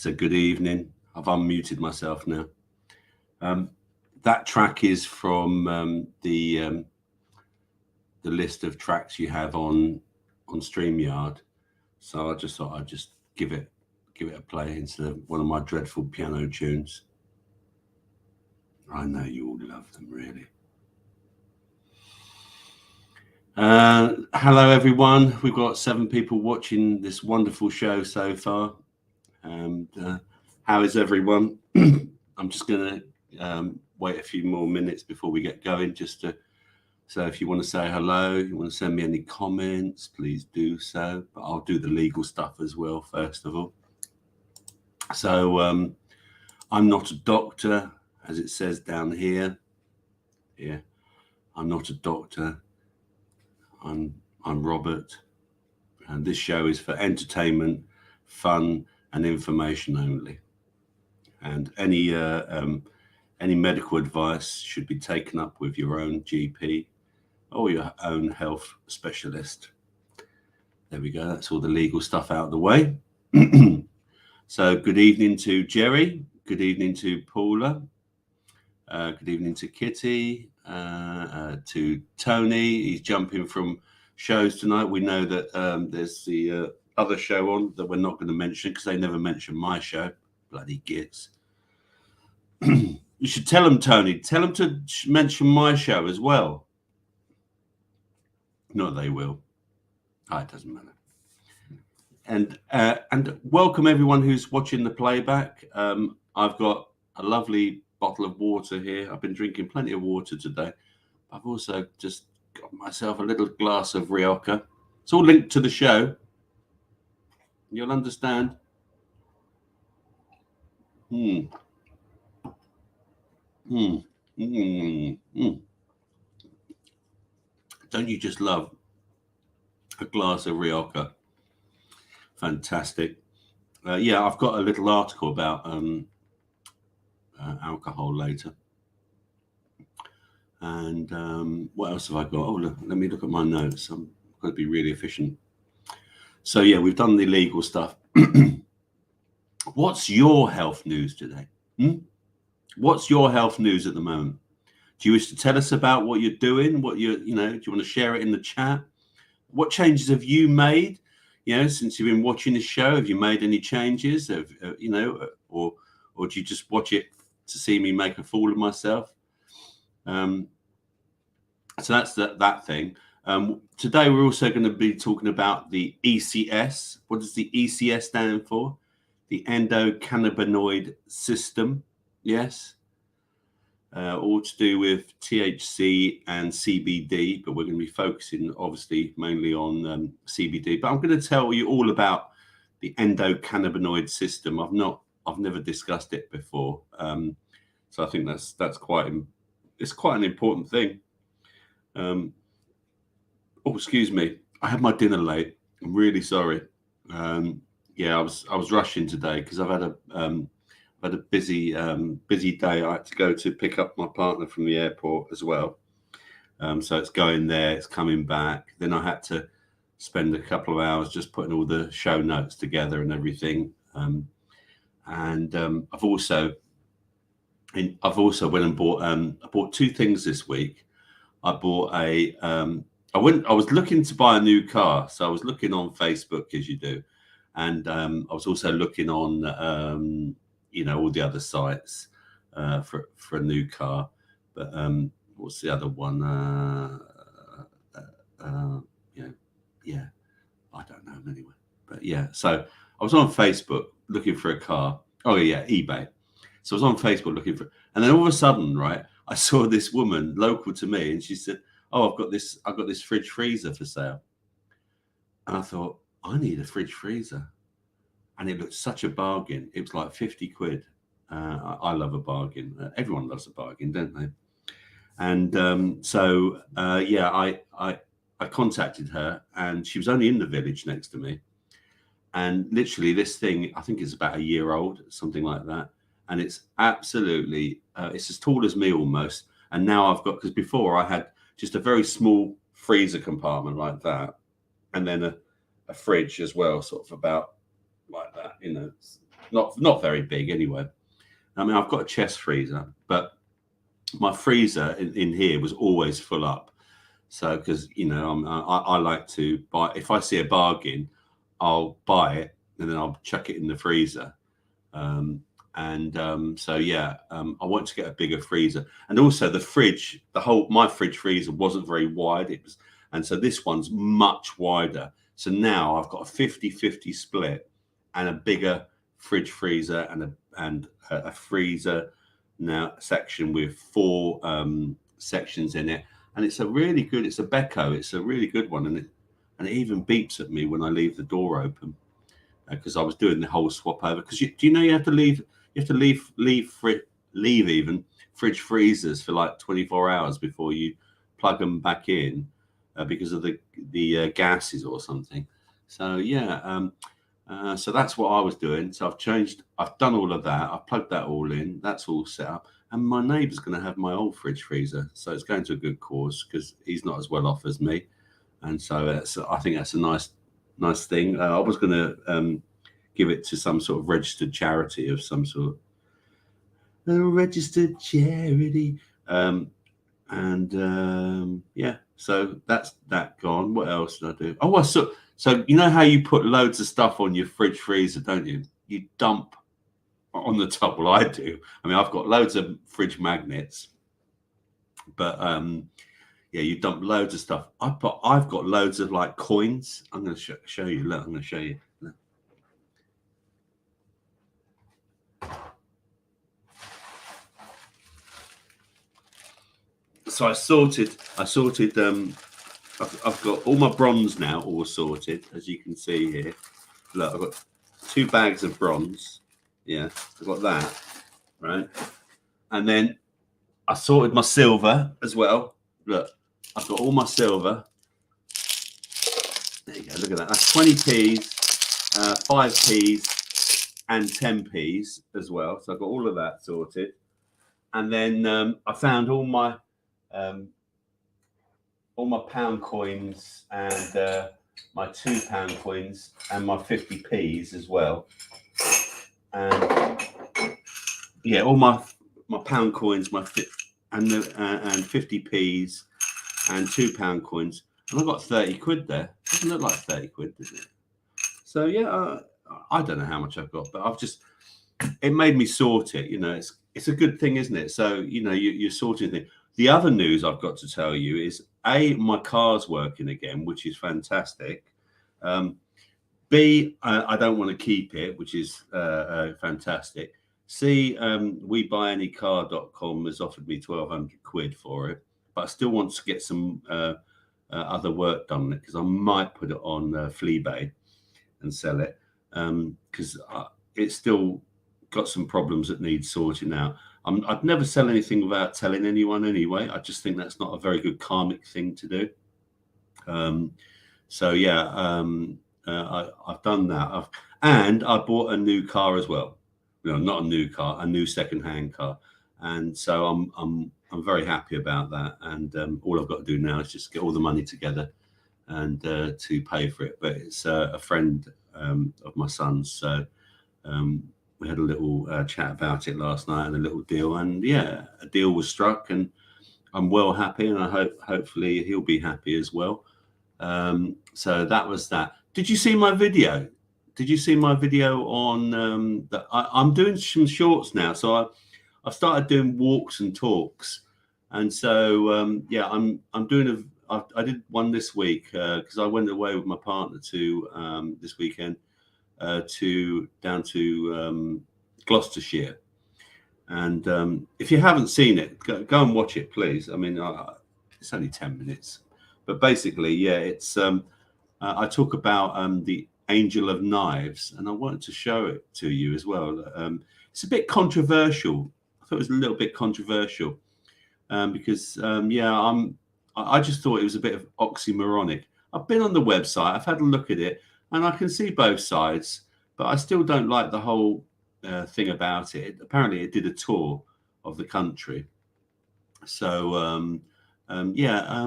So good evening. I've unmuted myself now. That track is from the list of tracks you have on StreamYard. So I just thought I'd just give it a play instead of one of my dreadful piano tunes. I know you all love them, really. Hello, everyone. We've got 7 people watching this wonderful show so far. And how is everyone? I'm just going to wait a few more minutes before we get going. So if you want to say hello, you want to send me any comments, please do so. But I'll do the legal stuff as well, first of all. So I'm not a doctor, as it says down here. Yeah, I'm not a doctor. I'm Robert, and this show is for entertainment, fun, and information only. And any medical advice should be taken up with your own GP or your own health specialist. There we go. That's all the legal stuff out of the way. So good evening to Jerry. Good evening to Paula. Good evening to Kitty. To Tony. He's jumping from shows tonight. We know that there's the other show on that we're not going to mention because they never mention my show. Bloody gits. You should tell them, Tony. Tell them to mention my show as well. Not they will. It doesn't matter. And welcome everyone who's watching the playback. I've got a lovely bottle of water here. I've been drinking plenty of water today. I've also just got myself a little glass of Rioja. It's all linked to the show. You'll understand. Don't you just love a glass of Rioja? Fantastic. Yeah, I've got a little article about alcohol later. And what else have I got? Oh, look, let me look at my notes. I'm going to be really efficient. So yeah, we've done the legal stuff. What's your health news today? What's your health news at the moment? Do you wish to tell us about what you're doing? Do you want to share it in the chat? What changes have you made? Since you've been watching the show, have you made any changes? Or do you just watch it to see me make a fool of myself? So that's that thing. Today we're also going to be talking about the ECS. What does the ECS stand for? The Endocannabinoid system. Yes. All to do with THC and CBD, but we're going to be focusing obviously mainly on CBD. But I'm going to tell you all about the endocannabinoid system. I've never discussed it before, so I think that's quite an important thing. Excuse me, I had my dinner late. I'm really sorry. Yeah, I was rushing today because I've had a busy day. I had to go to pick up my partner from the airport as well. So it's going there, it's coming back. Then I had to spend a couple of hours just putting all the show notes together and everything. I've also went and bought. I bought 2 things this week. I bought I was looking to buy a new car, so I was looking on Facebook as you do, and I was also looking on all the other sites for a new car. But what's the other one? Yeah, I don't know anyway. But yeah, so I was on Facebook looking for a car. Oh yeah, eBay. So I was on Facebook looking for, and then all of a sudden, right, I saw this woman local to me, and she said, "Oh, I've got this fridge freezer for sale." And I thought, I need a fridge freezer. And it looked such a bargain. It was like 50 quid. I love a bargain. Everyone loves a bargain, don't they? And I contacted her, and she was only in the village next to me. And literally this thing, I think it's about a year old, something like that. And it's absolutely, it's as tall as me almost. And now I've got, because before I had just a very small freezer compartment like that. And then a fridge as well, sort of about like that, not very big anyway. I mean, I've got a chest freezer, but my freezer in here was always full up. So, because I like to buy. If I see a bargain, I'll buy it and then I'll chuck it in the freezer. So yeah, I want to get a bigger freezer, and also the fridge. My fridge freezer wasn't very wide. And so this one's much wider. So now I've got a 50-50 split and a bigger fridge freezer and a freezer now section with 4 sections in it. And it's a Beko. It's a really good one, and it even beeps at me when I leave the door open, because I was doing the whole swap over. Because do you know you have to leave even fridge freezers for like 24 hours before you plug them back in, because of the gases or something. So yeah, so that's what I was doing. So I've done all of that. I've plugged that all in. That's all set up. And my neighbour's going to have my old fridge freezer. So it's going to a good cause because he's not as well off as me. And so I think that's a nice thing. I was going to give it to some sort of registered charity of some sort. A registered charity. Yeah, so that's that gone. What else did I do? Oh, so you know how you put loads of stuff on your fridge freezer, don't you? You dump on the top. Well, I do. I mean, I've got loads of fridge magnets, but yeah, you dump loads of stuff. I've got loads of like coins. I'm going to show you. Look, I'm going to show you. Look. So I sorted. I've got all my bronze now all sorted, as you can see here. Look, I've got 2 bags of bronze. Yeah, I've got that, right? And then I sorted my silver as well. Look, I've got all my silver. There you go. Look at that. That's 20p's, 5p's, and 10p's as well. So I've got all of that sorted. And then I found all my pound coins and my £2 coins and my 50p's as well. And yeah, all my pound coins, and 50p's and £2 coins, and I got 30 quid there. Doesn't look like 30 quid, does it? So yeah, I don't know how much I've got, but it made me sort it. It's a good thing, isn't it? So you're sorting things. The other news I've got to tell you is my car's working again, which is fantastic. B, I don't want to keep it, which is fantastic. C, WeBuyAnyCar.com has offered me 1,200 quid for it, but I still want to get some other work done on it, because I might put it on Fleabay and sell it, because it's still got some problems that need sorting out. I'd never sell anything without telling anyone anyway. I just think that's not a very good karmic thing to do. So yeah, I've done that. And I bought a new car as well. Not a new car, a new second-hand car. And so I'm very happy about that. And all I've got to do now is just get all the money together and to pay for it. But it's a friend of my son's, so we had a little chat about it last night and a little deal. And yeah, a deal was struck, and I'm well happy, and I hopefully he'll be happy as well. So that was that. Did you see my video? Did you see my video on that? I'm doing some shorts now, so I've started doing walks and talks, and so yeah, I'm doing I did one this week because I went away with my partner to this weekend down to Gloucestershire, and if you haven't seen it, go and watch it, please. I mean, it's only 10 minutes, but basically, yeah, it's I talk about the Angel of Knives, and I wanted to show it to you as well. It's a bit controversial. I thought it was a little bit controversial because yeah, I just thought it was a bit of oxymoronic. I've been on the website, I've had a look at it, and I can see both sides, but I still don't like the whole thing about it. Apparently, it did a tour of the country, so yeah, I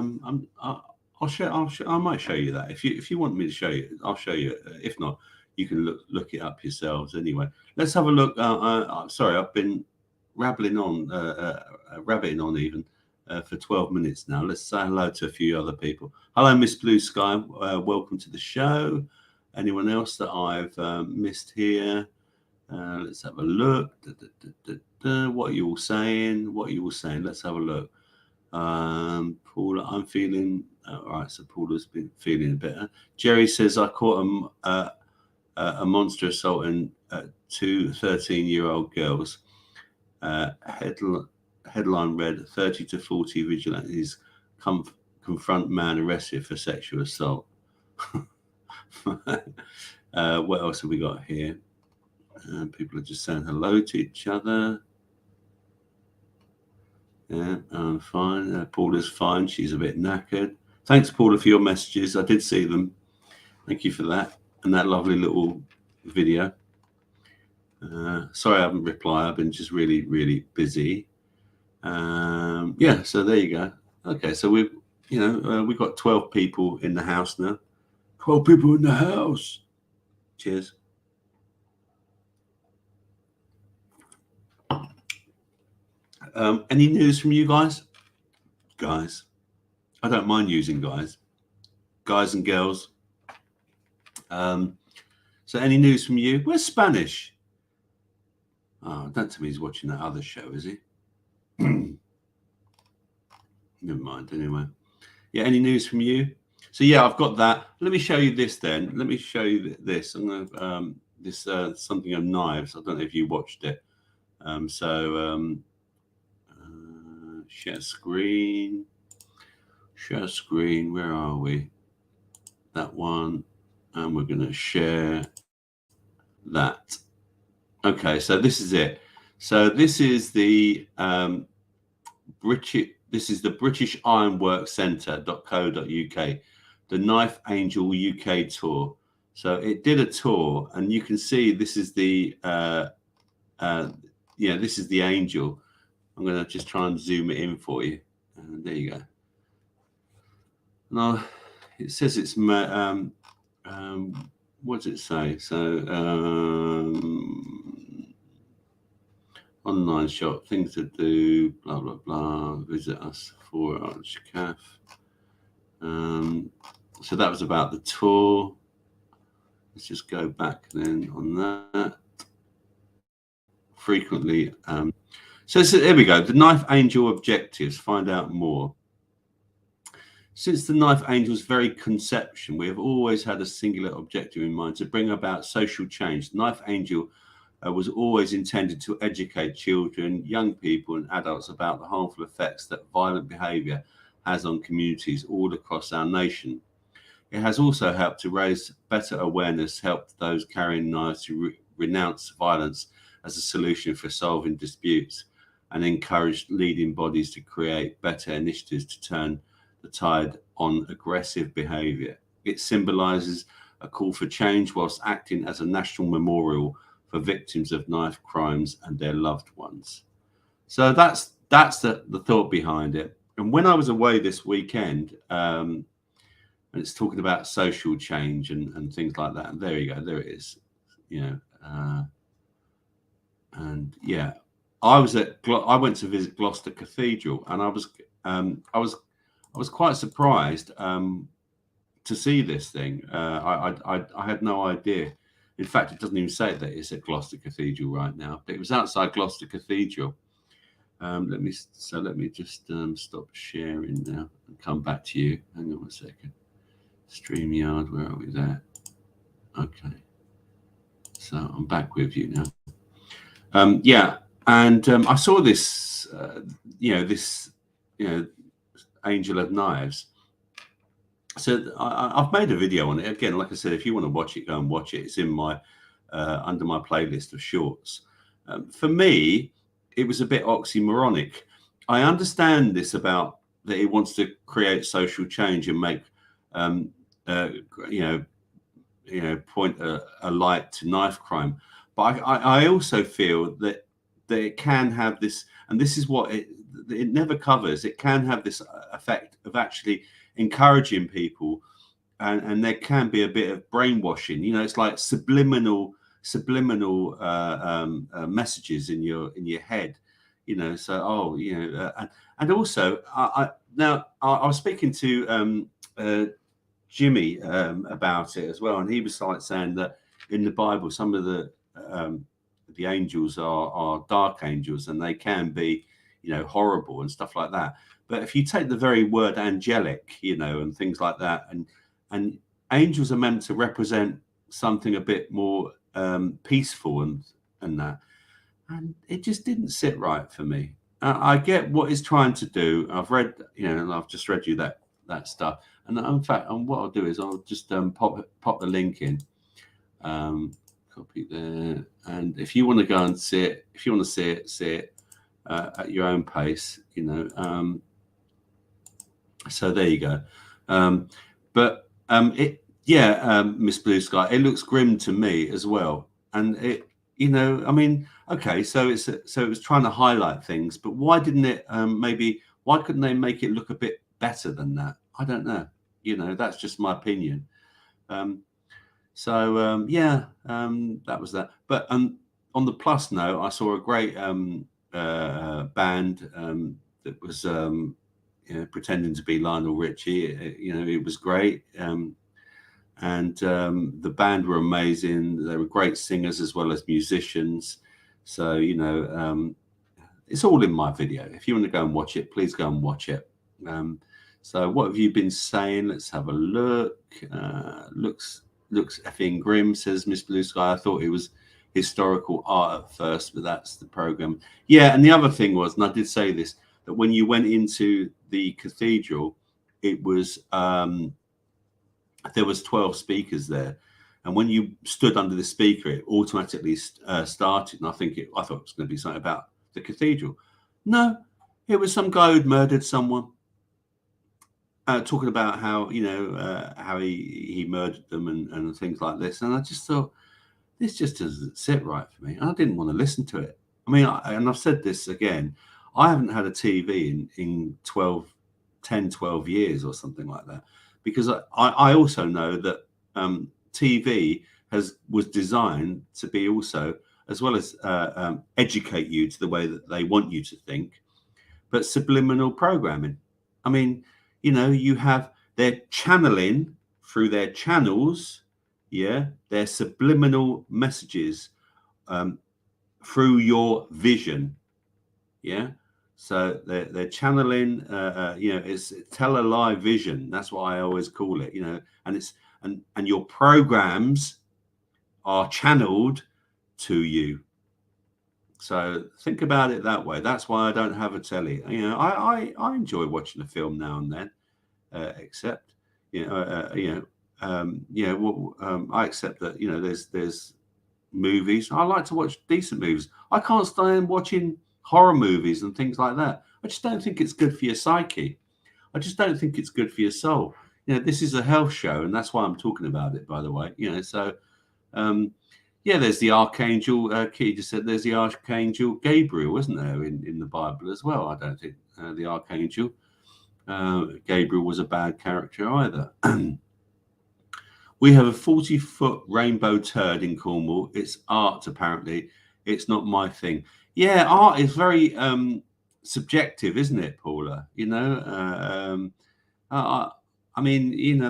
might show you that if you want me to show you. I'll show you. If not, you can look it up yourselves. Anyway, let's have a look. Sorry, I've been rabbiting on even for 12 minutes now. Let's say hello to a few other people. Hello, Miss Blue Sky. Welcome to the show. Anyone else that I've missed here? Let's have a look. What are you all saying? Let's have a look. Paula, I'm feeling all right. So Paula's been feeling better. Jerry says I caught a monster assaulting 2 13-year-old girls. Headline read: 30 to 40 vigilantes confront man arrested for sexual assault. What else have we got here? People are just saying hello to each other. Yeah, I'm fine. Paula's fine. She's a bit knackered. Thanks, Paula, for your messages. I did see them. Thank you for that. And that lovely little video. Sorry I haven't replied. I've been just really, really busy. Yeah, so there you go. Okay, so we've got 12 people in the house now. 12 people in the house. Cheers. Any news from you guys? Guys, I don't mind using guys and girls. So any news from you? Where's Spanish? Oh, don't tell me he's watching that other show, is he? Never mind. Anyway, yeah. Any news from you? So yeah, I've got that. Let me show you this then. Let me show you this. I'm gonna this something of knives. I don't know if you watched it. Share screen. Share screen. Where are we? That one. And we're going to share that. Okay, so this is it. So this is the British Ironwork Centre.co.uk, the Knife Angel UK tour. So it did a tour, and you can see this is the this is the angel. I'm going to just try and zoom it in for you. And there you go. Now it says it's what does it say? So online shop, things to do, blah blah blah. Visit us for Arch Caf. So that was about the tour. Let's just go back then on that. Frequently. So here we go. The Knife Angel objectives. Find out more. Since the Knife Angel's very conception, we have always had a singular objective in mind: to bring about social change. The Knife Angel was always intended to educate children, young people, and adults about the harmful effects that violent behaviour has on communities all across our nation. It has also helped to raise better awareness, helped those carrying knives to renounce violence as a solution for solving disputes, and encouraged leading bodies to create better initiatives to turn the tide on aggressive behaviour. It symbolises a call for change whilst acting as a national memorial for victims of knife crimes and their loved ones. So that's the thought behind it. And when I was away this weekend, and it's talking about social change and things like that. And there you go, there it is. And yeah, I went to visit Gloucester Cathedral, and I was quite surprised to see this thing. I had no idea. In fact, it doesn't even say that it's at Gloucester Cathedral right now, but it was outside Gloucester Cathedral. Let me just stop sharing now and come back to you. Hang on a second. StreamYard, where are we there? Okay. So I'm back with you now. I saw this, Angel of Knives. So I've made a video on it. Again, like I said, if you want to watch it, go and watch it. It's in my under my playlist of shorts. For me, it was a bit oxymoronic. I understand this about that he wants to create social change and make, point a light to knife crime. But I also feel that it can have this, and this is what it never covers. It can have this effect of actually encouraging people and there can be a bit of brainwashing. It's like subliminal messages in your head. So and also I was speaking to Jimmy about it as well, and he was like saying that in the Bible some of the angels are dark angels, and they can be horrible and stuff like that. But if you take the very word angelic, and things like that, and angels are meant to represent something a bit more peaceful and that, and it just didn't sit right for me. I get what it's trying to do. I've read, and I've just read you that stuff. And in fact, what I'll do is I'll just pop the link in, copy there. And if you want to go and see it, if you want to see it at your own pace, so there you go. Miss Blue Sky, it looks grim to me as well. And it, okay, so it was trying to highlight things, but why didn't it why couldn't they make it look a bit better than that? I don't know. That's just my opinion. That was that. But on the plus note, I saw a great band that was pretending to be Lionel Richie. It was great. And the band were amazing. They were great singers as well as musicians. So it's all in my video. If you want to go and watch it, please go and watch it. So what have you been saying? Let's have a look. Looks effing grim, says Miss Blue Sky. I thought it was historical art at first, but that's the program. Yeah, and the other thing was, and I did say this, that when you went into the cathedral, it was there was 12 speakers there, and when you stood under the speaker, it automatically started. And I thought it was going to be something about the cathedral. No, it was some guy who'd murdered someone. Talking about how how he murdered them and things like this, and I just thought this just doesn't sit right for me. I didn't want to listen to it. I mean, and I've said this again, I haven't had a TV in 10, 12 years or something like that, because I also know that TV was designed to be also, as well as educate you to the way that they want you to think, but subliminal programming. I mean, you have their channeling through their channels, their subliminal messages through your vision, So they're channeling, it's tele-lie vision. That's what I always call it, and it's and your programs are channeled to you. So think about it that way. That's why I don't have a telly. I enjoy watching a film now and then, except I accept that there's movies. I like to watch decent movies. I can't stand watching horror movies and things like that. I just don't think it's good for your psyche. I just don't think it's good for your soul. This is a health show, and that's why I'm talking about it, by the way. So there's the Archangel. Kitty just said there's the Archangel Gabriel, isn't there, in the Bible as well? I don't think the Archangel Gabriel was a bad character either. We have a 40-foot rainbow turd in Cornwall. It's art, apparently. It's not my thing. Yeah, art is very subjective, isn't it, Paula? I mean, do you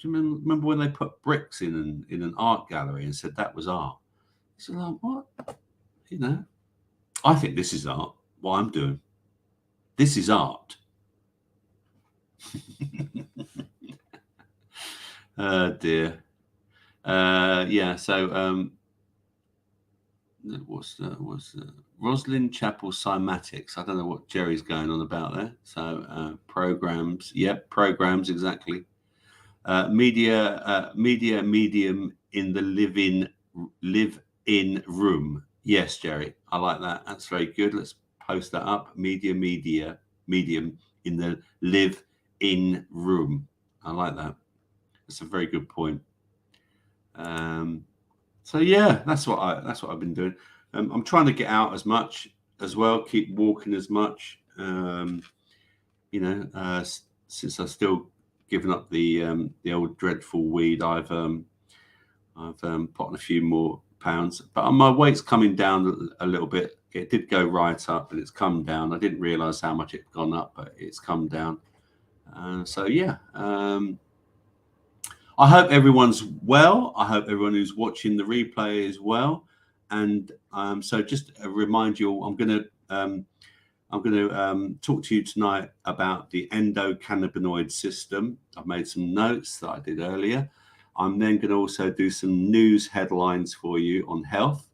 remember when they put bricks in an art gallery and said that was art? It's like, what? I think this is art. What I'm doing, this is art. Oh dear. So what's Roslyn Chapel Cymatics? I don't know what Jerry's going on about there. So programs, programs, exactly. Media medium in the live-in room. Yes, Jerry, I like that. That's very good. Let's post that up. Medium in the live-in room. I like that. That's a very good point. So yeah, that's what I've been doing. I'm trying to get out as much as well, keep walking as much. Since I still given up the old dreadful weed. I've put on a few more pounds, but my weight's coming down a little bit. It did go right up, and it's come down. I didn't realize how much it'd gone up, but it's come down. So yeah, I hope everyone's well. I hope everyone who's watching the replay is well. And so just remind you all, I'm going to talk to you tonight about the endocannabinoid system. I've made some notes that I did earlier. I'm then going to also do some news headlines for you on health,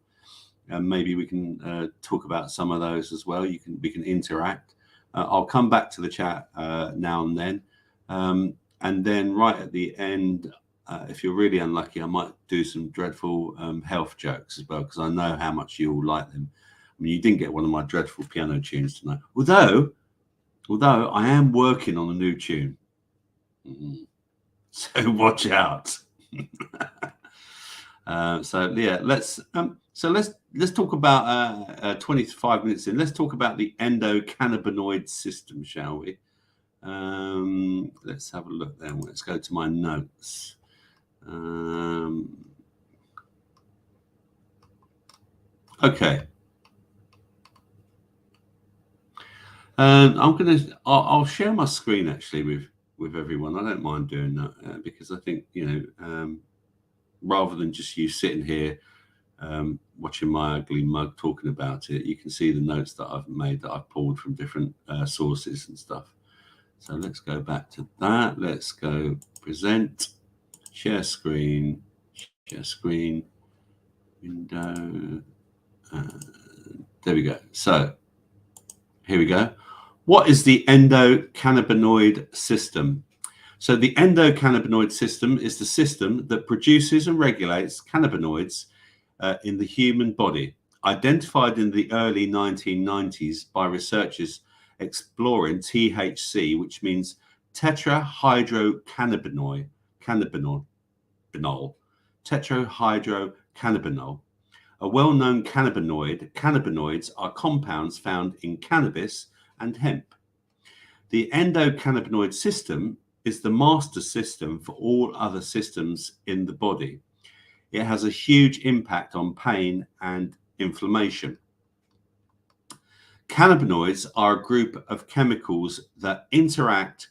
and maybe we can talk about some of those as well. We can interact. I'll come back to the chat now and then, and then right at the end, if you're really unlucky, I might do some dreadful health jokes as well, because I know how much you all like them. I mean, you didn't get one of my dreadful piano tunes tonight, although I am working on a new tune. So watch out. So yeah, let's talk about 25 minutes in. Let's talk about the endocannabinoid system, shall we? Let's have a look then. Let's go to my notes. Okay. I'll share my screen actually with everyone. I don't mind doing that because I think, rather than just you sitting here watching my ugly mug talking about it, you can see the notes that I've made, that I've pulled from different sources and stuff. So let's go back to that. Let's go present, share screen, window. There we go. So here we go. What is the endocannabinoid system? So the endocannabinoid system is the system that produces and regulates cannabinoids in the human body, identified in the early 1990s by researchers exploring THC, which means tetrahydrocannabinol, tetrahydrocannabinol. A well-known cannabinoid. Cannabinoids are compounds found in cannabis and hemp. The endocannabinoid system is the master system for all other systems in the body. It has a huge impact on pain and inflammation. Cannabinoids are a group of chemicals that interact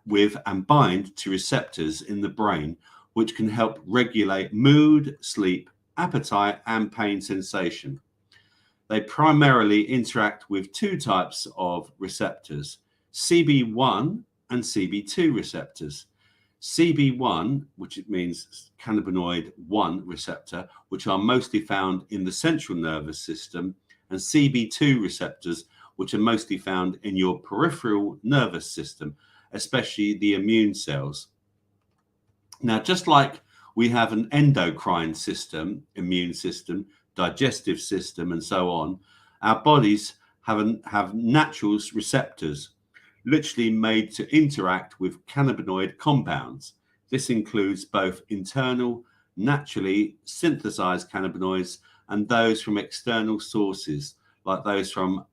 with and bind to receptors in the brain, which can help regulate mood, sleep, appetite, and pain sensation. They primarily interact with two types of receptors, CB1 and CB2 receptors. CB1, which it means cannabinoid 1 receptor, which are mostly found in the central nervous system, and CB2 receptors, which are mostly found in your peripheral nervous system, especially the immune cells. Now, just like we have an endocrine system, immune system, digestive system, and so on, our bodies have natural receptors, literally made to interact with cannabinoid compounds. This includes both internal, naturally synthesized cannabinoids and those from external sources, like those from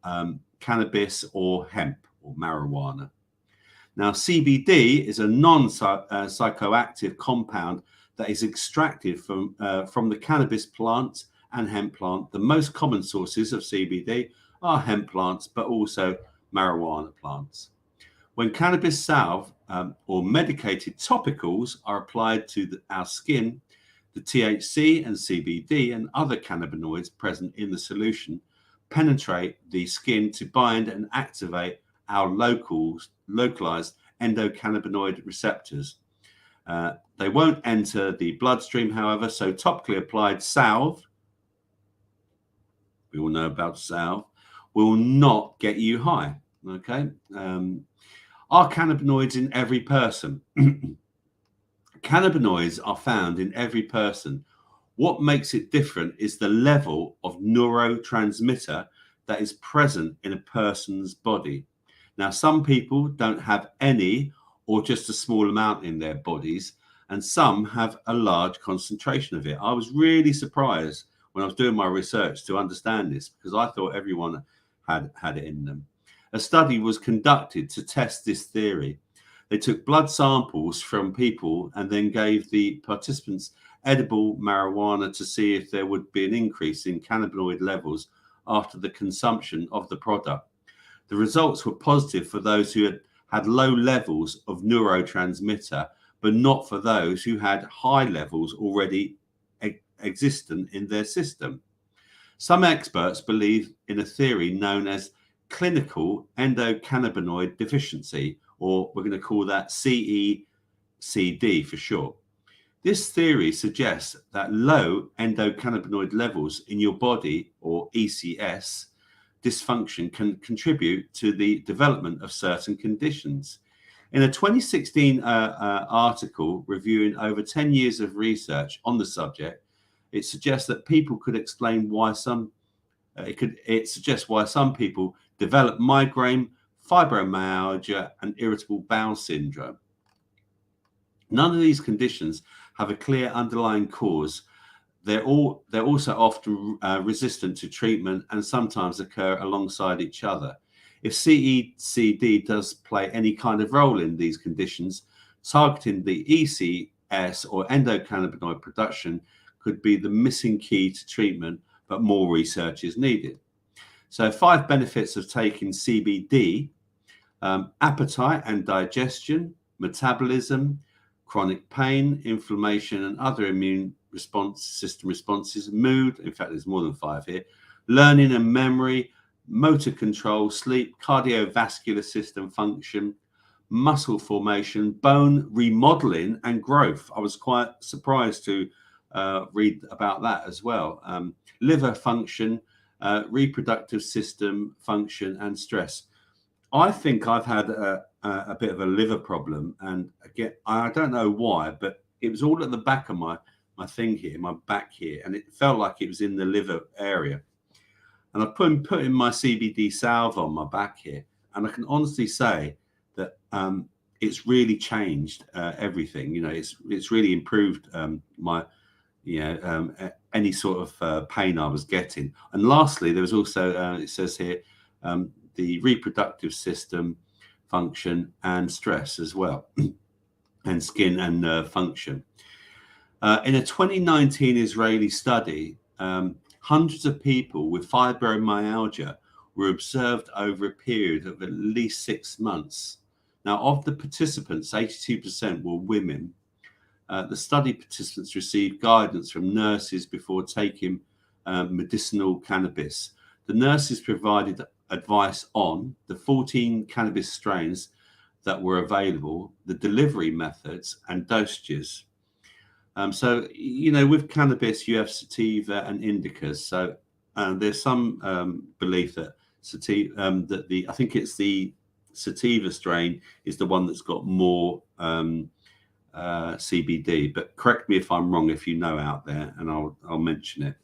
cannabis or hemp or marijuana. Now, CBD is a non-psychoactive compound that is extracted from the cannabis plant and hemp plant. The most common sources of CBD are hemp plants, but also marijuana plants. When cannabis salve or medicated topicals are applied to our skin, the THC and CBD and other cannabinoids present in the solution penetrate the skin to bind and activate our localized endocannabinoid receptors. They won't enter the bloodstream, however, so topically applied salve, we all know about salve, will not get you high. Okay. Are cannabinoids in every person? Cannabinoids are found in every person. What makes it different is the level of neurotransmitter that is present in a person's body. Now, some people don't have any or just a small amount in their bodies, and some have a large concentration of it. I was really surprised when I was doing my research to understand this, because I thought everyone had it in them. A study was conducted to test this theory. They took blood samples from people and then gave the participants edible marijuana to see if there would be an increase in cannabinoid levels after the consumption of the product. The results were positive for those who had low levels of neurotransmitter, but not for those who had high levels already existent in their system. Some experts believe in a theory known as clinical endocannabinoid deficiency, or we're going to call that CECD for short. This theory suggests that low endocannabinoid levels in your body, or ECS, dysfunction can contribute to the development of certain conditions. In a 2016 article reviewing over 10 years of research on the subject, it suggests that people could explain why it suggests why some people develop migraine, fibromyalgia, and irritable bowel syndrome. None of these conditions have a clear underlying cause. They're also often resistant to treatment and sometimes occur alongside each other. If CECD does play any kind of role in these conditions, targeting the ECS or endocannabinoid production could be the missing key to treatment, but more research is needed. So 5 benefits of taking CBD: appetite and digestion, metabolism, chronic pain, inflammation, and other immune system responses, mood, in fact there's more than 5 here, learning and memory, motor control, sleep, cardiovascular system function, muscle formation, bone remodeling, and growth. I was quite surprised to read about that as well. Liver function, reproductive system function, and stress. I think I've had a bit of a liver problem, and again, I don't know why, but it was all at the back of my thing here, my back here, and it felt like it was in the liver area. And I put in my CBD salve on my back here, and I can honestly say that it's really changed everything. You know, it's really improved my any sort of pain I was getting. And lastly, there was also it says here the reproductive system function and stress as well, and skin and nerve function. In a 2019 Israeli study, hundreds of people with fibromyalgia were observed over a period of at least 6 months. Now, of the participants, 82% were women. The study participants received guidance from nurses before taking medicinal cannabis. The nurses provided advice on the 14 cannabis strains that were available, the delivery methods, and dosages. So, you know, with cannabis, you have sativa and indicas. So there's some belief that I think it's the sativa strain is the one that's got more CBD. But correct me if I'm wrong, if you know out there, and I'll mention it.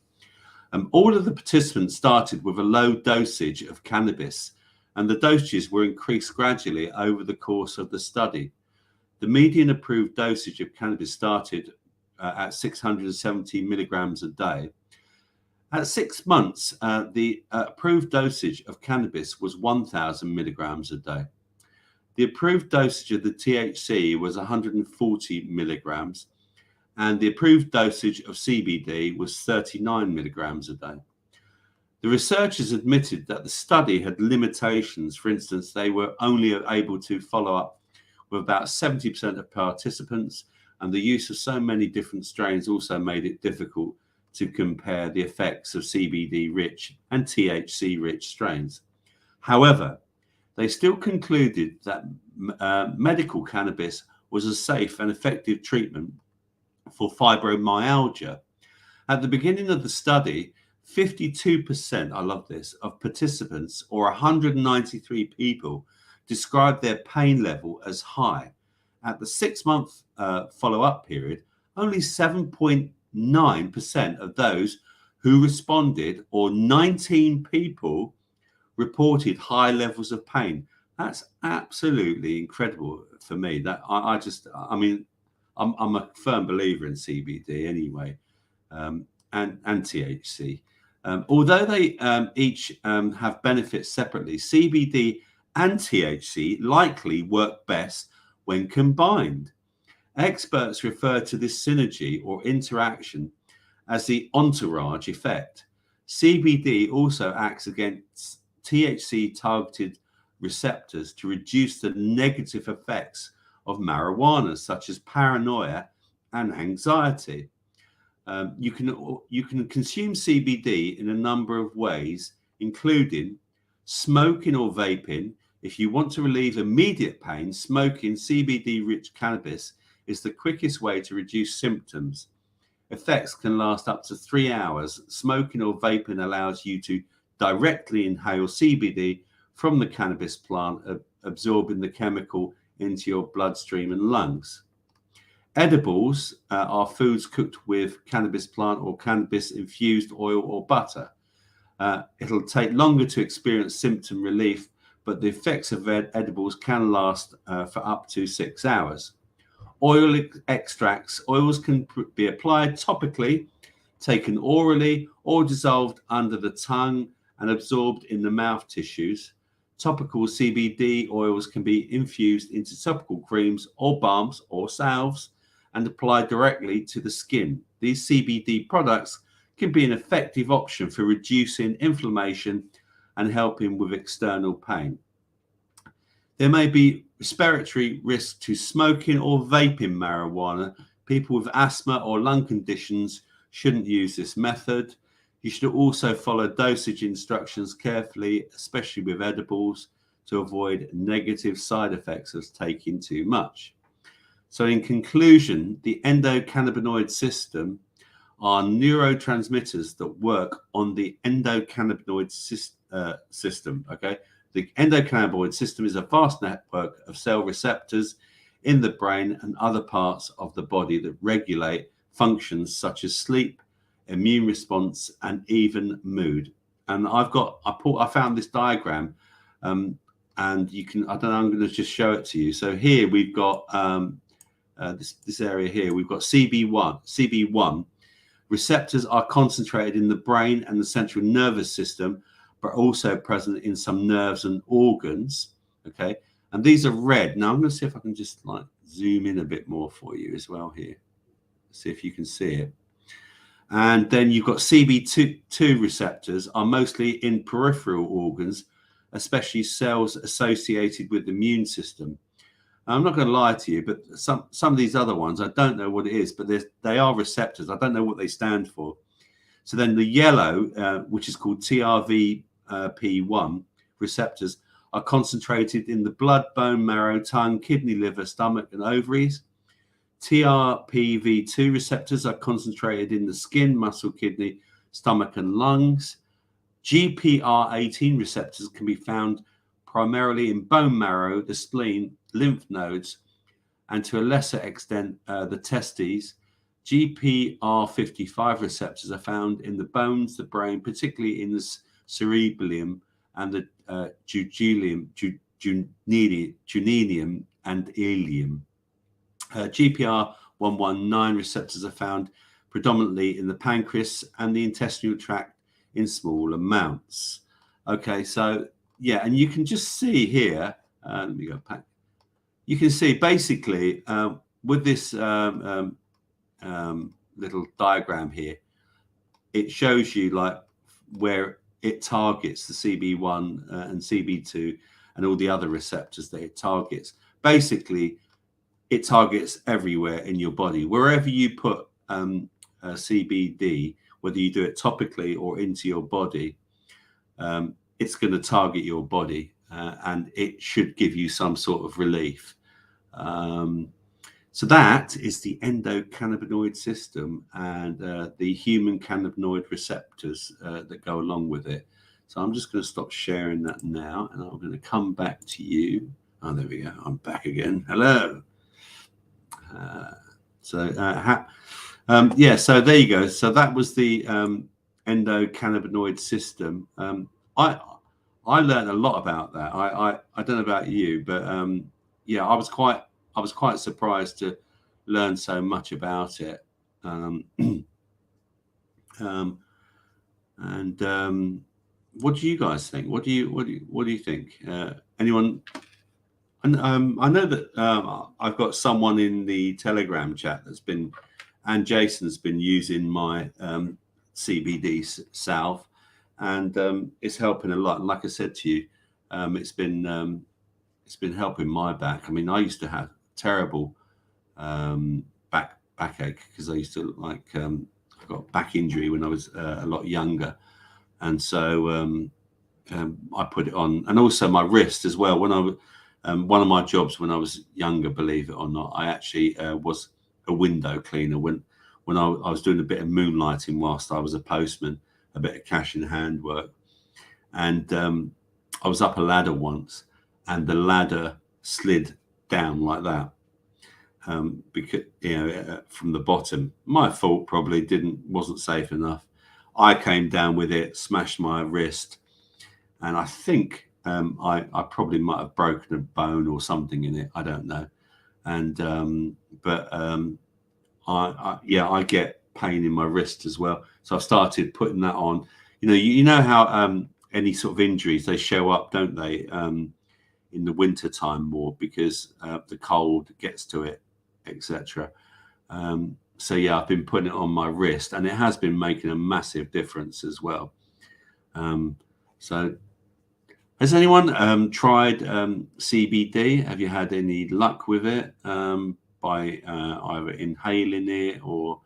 All of the participants started with a low dosage of cannabis, and the dosages were increased gradually over the course of the study. The median approved dosage of cannabis started at 670 milligrams a day. At 6 months, the approved dosage of cannabis was 1,000 milligrams a day. The approved dosage of the THC was 140 milligrams, and the approved dosage of CBD was 39 milligrams a day. The researchers admitted that the study had limitations. For instance, they were only able to follow up with about 70% of participants, and the use of so many different strains also made it difficult to compare the effects of CBD-rich and THC-rich strains. However, they still concluded that medical cannabis was a safe and effective treatment for fibromyalgia. At the beginning of the study, 52%, I love this, of participants, or 193 people, described their pain level as high. At the 6-month follow-up period, only 7.9% of those who responded, or 19 people, reported high levels of pain. That's absolutely incredible for me. That I'm a firm believer in CBD anyway, and THC. Although they each have benefits separately, CBD and THC likely work best when combined. Experts refer to this synergy or interaction as the entourage effect. CBD also acts against THC targeted receptors to reduce the negative effects of marijuana, such as paranoia and anxiety. You can consume CBD in a number of ways, including smoking or vaping. If you want to relieve immediate pain, smoking CBD-rich cannabis is the quickest way to reduce symptoms. Effects can last up to 3 hours. Smoking or vaping allows you to directly inhale CBD from the cannabis plant, absorbing the chemical into your bloodstream and lungs. Edibles are foods cooked with cannabis plant or cannabis infused oil or butter. It'll take longer to experience symptom relief, but the effects of edibles can last for up to 6 hours. Oil extracts. Oils can be applied topically, taken orally, or dissolved under the tongue and absorbed in the mouth tissues. Topical CBD oils can be infused into topical creams or balms or salves and applied directly to the skin. These CBD products can be an effective option for reducing inflammation and helping with external pain. There may be respiratory risk to smoking or vaping marijuana. People with asthma or lung conditions shouldn't use this method. You should also follow dosage instructions carefully, especially with edibles, to avoid negative side effects of taking too much. So in conclusion, the endocannabinoid system are neurotransmitters that work on the endocannabinoid system, okay? The endocannabinoid system is a vast network of cell receptors in the brain and other parts of the body that regulate functions such as sleep, immune response, and even mood. And I found this diagram, and you can, I don't know, I'm going to just show it to you. So here we've got this area here. We've got CB1. Receptors are concentrated in the brain and the central nervous system, but also present in some nerves and organs. Okay, and these are red. Now I'm going to see if I can just like zoom in a bit more for you as well here. See if you can see it. And then you've got CB2 receptors are mostly in peripheral organs, especially cells associated with the immune system. I'm not going to lie to you, but some of these other ones, I don't know what it is, but they are receptors. I don't know what they stand for. So then the yellow, which is called TRVP1 receptors, are concentrated in the blood, bone marrow, tongue, kidney, liver, stomach, and ovaries. TRPV2 receptors are concentrated in the skin, muscle, kidney, stomach, and lungs. GPR18 receptors can be found primarily in bone marrow, the spleen, lymph nodes, and to a lesser extent, the testes. GPR55 receptors are found in the bones, the brain, particularly in the cerebellum and the jejunum and ileum. GPR119 receptors are found predominantly in the pancreas and the intestinal tract in small amounts. Okay, so yeah, and you can just see here, let me go back. You can see basically with this little diagram here, it shows you like where it targets the CB1 and CB2 and all the other receptors that it targets. Basically, it targets everywhere in your body. Wherever you put CBD, whether you do it topically or into your body, it's going to target your body and it should give you some sort of relief. So that is the endocannabinoid system and the human cannabinoid receptors that go along with it. So I'm just going to stop sharing that now and I'm going to come back to you. Oh, there we go. I'm back again. Hello. Yeah, so there you go. So that was the endocannabinoid system. I learned a lot about that. I don't know about you, but yeah, I was quite surprised to learn so much about it. What do you guys think? What do you think? Anyone And I know that I've got someone in the Telegram chat and Jason's been using my CBD salve, and it's helping a lot. And like I said to you, it's been helping my back. I mean, I used to have terrible backache because I used to I got back injury when I was a lot younger, and so I put it on, and also my wrist as well. When one of my jobs when I was younger, believe it or not, I actually was a window cleaner when I was doing a bit of moonlighting whilst I was a postman, a bit of cash in hand work, and I was up a ladder once, and the ladder slid down like that. Because from the bottom, my fault, probably wasn't safe enough. I came down with it, smashed my wrist, and I think I probably might have broken a bone or something in it. I don't know. And I get pain in my wrist as well. So I've started putting that on. You know how any sort of injuries, they show up, don't they? In the winter time more because the cold gets to it, etc. So yeah, I've been putting it on my wrist, and it has been making a massive difference as well. So has anyone tried CBD? Have you had any luck with it by either inhaling it or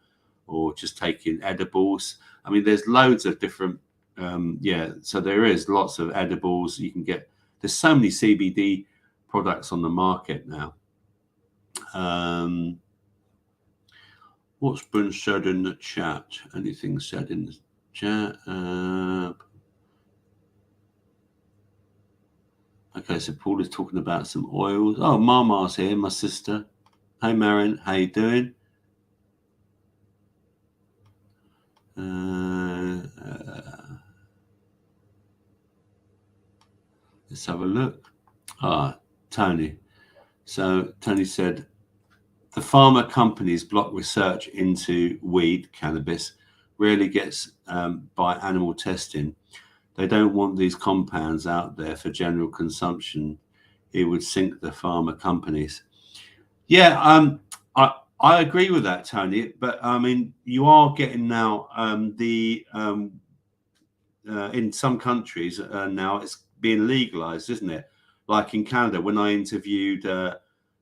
just taking edibles? I mean, there's loads of different so there is lots of edibles you can get. There's so many CBD products on the market now. What's been said in the chat? Anything said in the chat? Okay, so Paul is talking about some oils. Oh, Mama's here, my sister. Hey, Marion, how you doing? Let's have a look. Tony. So Tony said, the pharma companies block research into weed, cannabis, rarely gets by animal testing. They don't want these compounds out there for general consumption. It would sink the pharma companies. Yeah, I agree with that, Tony. But I mean, you are getting now in some countries now it's being legalized, isn't it? Like in Canada, when I interviewed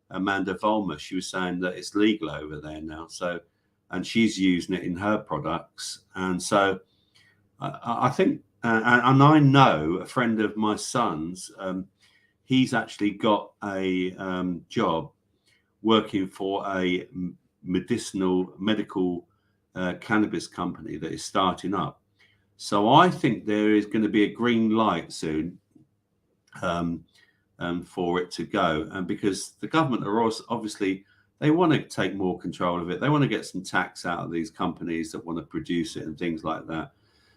Amanda Vollmer, she was saying that it's legal over there now. So, and she's using it in her products. And so I think, and I know a friend of my son's, he's actually got a job working for a medical cannabis company that is starting up. So I think there is going to be a green light soon for it to go, and because the government are also, obviously, they want to take more control of it. They want to get some tax out of these companies that want to produce it and things like that.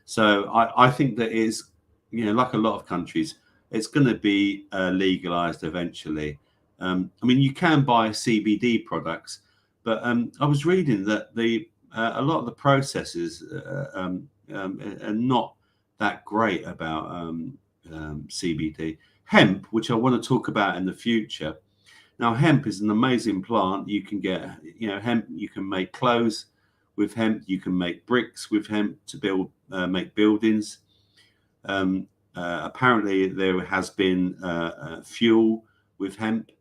So I think that is, like a lot of countries, it's going to be legalized eventually. I mean, you can buy CBD products, but I was reading that a lot of the processes are not that great about CBD. Hemp, which I want to talk about in the future. Now, hemp is an amazing plant. You can get, hemp. You can make clothes with hemp. You can make bricks with hemp to make buildings. Apparently, there has been fuel with hemp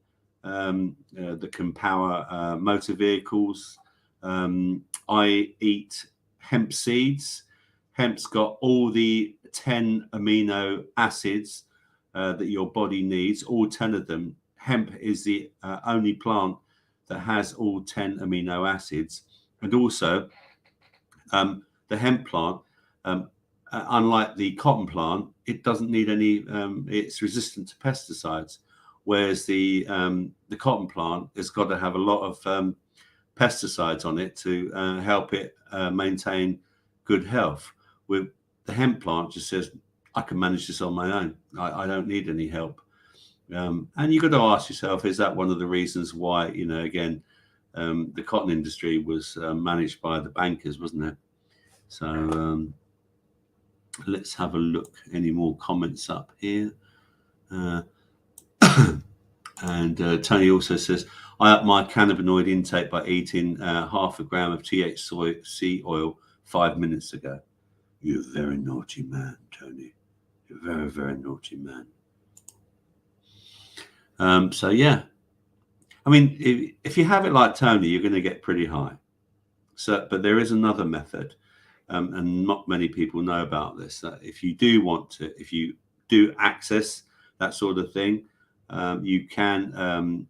that can power motor vehicles. I eat hemp seeds. Hemp's got all the 10 amino acids that your body needs, all 10 of them. Hemp is the only plant that has all 10 amino acids. And also, the hemp plant, unlike the cotton plant, it doesn't need any, it's resistant to pesticides. Whereas the cotton plant has got to have a lot of pesticides on it to help it maintain good health. With the hemp plant, just says, I can manage this on my own. I don't need any help. And you've got to ask yourself, is that one of the reasons why, again, the cotton industry was managed by the bankers, wasn't it? So let's have a look. Any more comments up here? And Tony also says, I up my cannabinoid intake by eating half a gram of THC oil 5 minutes ago. You're a very naughty man, Tony. You're a very, very naughty man. So, yeah. I mean, if you have it like Tony, you're going to get pretty high. So, but there is another method, and not many people know about this. That if you do access that sort of thing, you can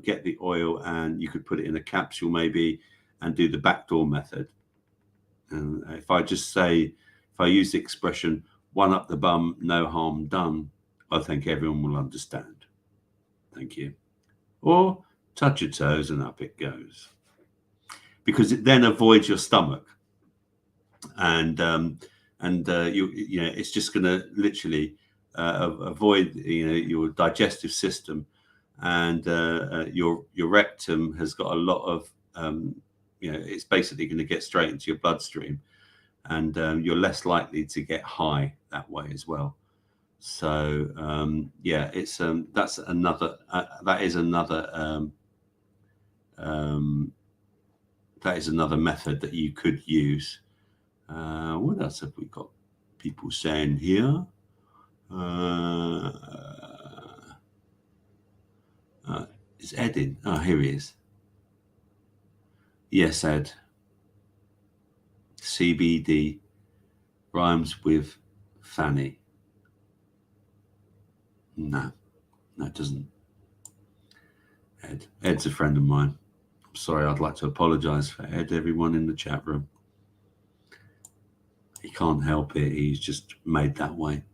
get the oil and you could put it in a capsule maybe and do the backdoor method. And if I use the expression "one up the bum, no harm done," I think everyone will understand. Thank you. Or touch your toes and up it goes, because it then avoids your stomach, and it's just going to literally avoid your digestive system, and your rectum has got a lot of it's basically going to get straight into your bloodstream, and you're less likely to get high that way as well. So it's that is another method that you could use. What else have we got people saying here? Is Ed in? Oh, here he is. Yes, Ed. CBD rhymes with Fanny. No, it doesn't. Ed's a friend of mine. I'm sorry, I'd like to apologize for Ed, everyone in the chat room. He can't help it. He's just made that way.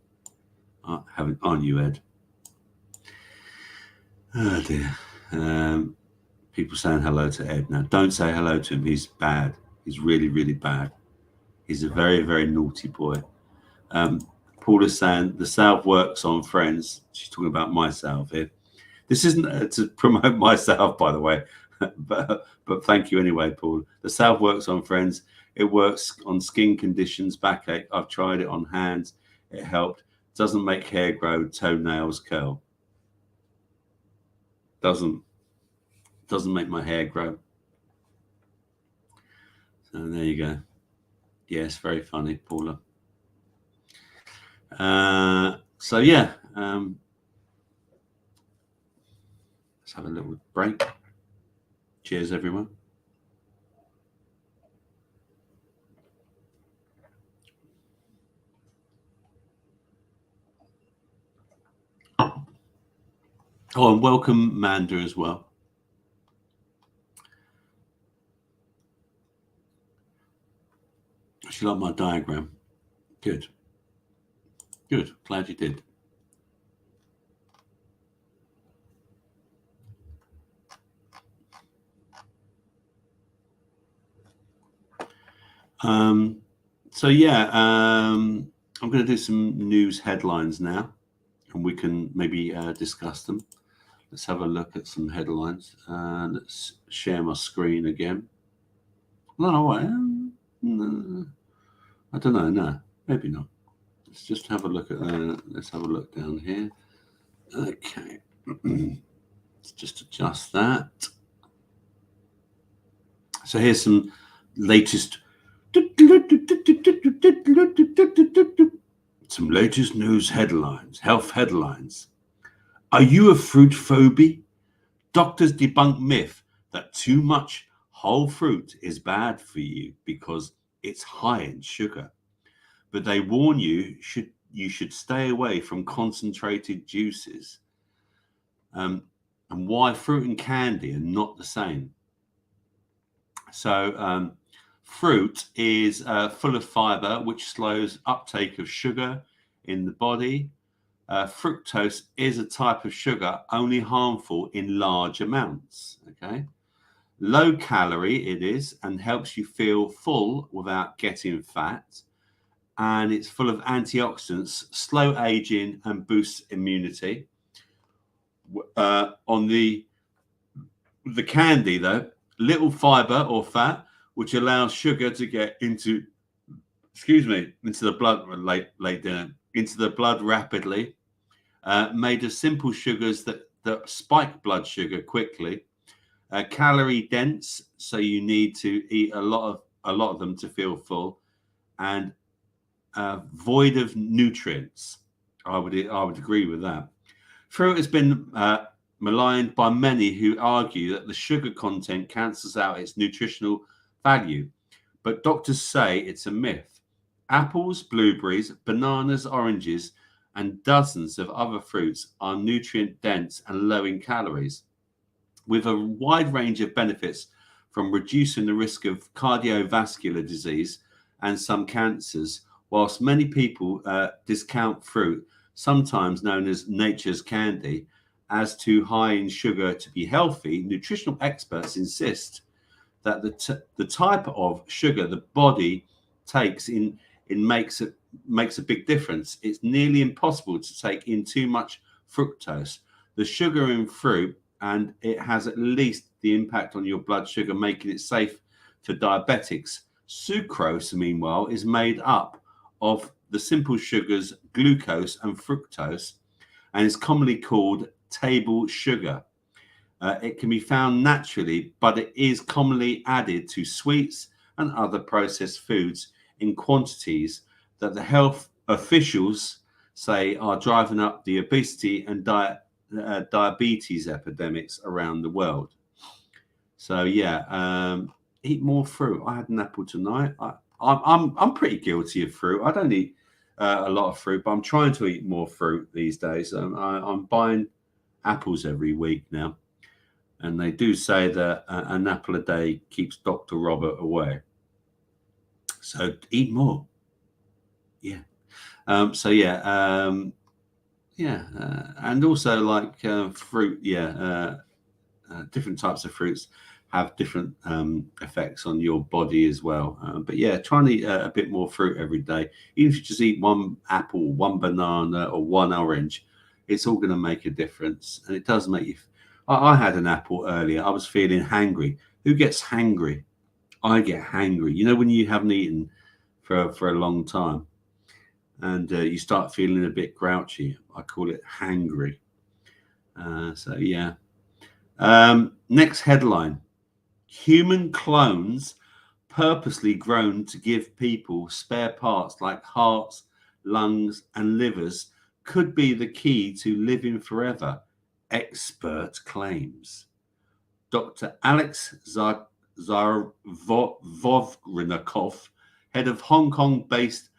Aren't you, Ed? Oh, dear. People saying hello to Ed now. Don't say hello to him. He's bad. He's really, really bad. He's a very, very naughty boy. Paul is saying the salve works on friends. She's talking about myself here. This isn't to promote myself, by the way, but thank you anyway, Paul. The salve works on friends. It works on skin conditions, backache. I've tried it on hands. It helped. Doesn't make hair grow, toenails curl. Doesn't make my hair grow. So there you go. Yes, very funny, Paula. So yeah, let's have a little break. Cheers, everyone. Oh, and welcome Manda as well. She liked my diagram. Good. Glad you did. So yeah, I'm going to do some news headlines now, and we can maybe discuss them. Let's have a look at some headlines. Let's share my screen again. No, I don't know. No, maybe not. Let's just have a look at. Let's have a look down here. Okay, let's just adjust that. So here's some latest. Some latest news headlines, health headlines. Are you a fruit phobie? Doctors debunk myth that too much whole fruit is bad for you because it's high in sugar. But they warn you should stay away from concentrated juices. And why fruit and candy are not the same. So fruit is full of fiber, which slows uptake of sugar in the body. Fructose is a type of sugar only harmful in large amounts. Okay, low calorie it is and helps you feel full without getting fat. And it's full of antioxidants, slow aging, and boosts immunity. On the candy, though, little fiber or fat, which allows sugar to get into the blood into the blood rapidly. Made of simple sugars that that spike blood sugar quickly. Calorie dense, so you need to eat a lot of them to feel full, and void of nutrients. I would agree with that. Fruit has been maligned by many who argue that the sugar content cancels out its nutritional value, but doctors say it's a myth. Apples, blueberries, bananas, oranges, and dozens of other fruits are nutrient dense and low in calories, with a wide range of benefits from reducing the risk of cardiovascular disease and some cancers. Whilst many people discount fruit, sometimes known as nature's candy, as too high in sugar to be healthy, nutritional experts insist that the type of sugar the body takes in makes a big difference. It's nearly impossible to take in too much fructose, the sugar in fruit, and it has at least the impact on your blood sugar, making it safe for diabetics. Sucrose, meanwhile, is made up of the simple sugars glucose and fructose, and is commonly called table sugar. It can be found naturally, but it is commonly added to sweets and other processed foods in quantities that the health officials say are driving up the obesity and diabetes epidemics around the world. So yeah, eat more fruit. I had an apple tonight. I'm pretty guilty of fruit. I don't eat a lot of fruit, but I'm trying to eat more fruit these days. I'm buying apples every week now, and they do say that an apple a day keeps Dr. Robert away. So eat more. Yeah. So yeah. And also like fruit. Yeah. Different types of fruits have different effects on your body as well. But yeah, try and eat a bit more fruit every day. Even if you just eat one apple, one banana, or one orange, it's all going to make a difference. And it does make you. I had an apple earlier. I was feeling hangry. Who gets hangry? I get hangry. You know, when you haven't eaten for a long time, and you start feeling a bit grouchy. I call it hangry. So yeah. Next headline: human clones purposely grown to give people spare parts like hearts, lungs, and livers could be the key to living forever, expert claims. Dr. Alex Vovrinakov, head of Hong Kong-based,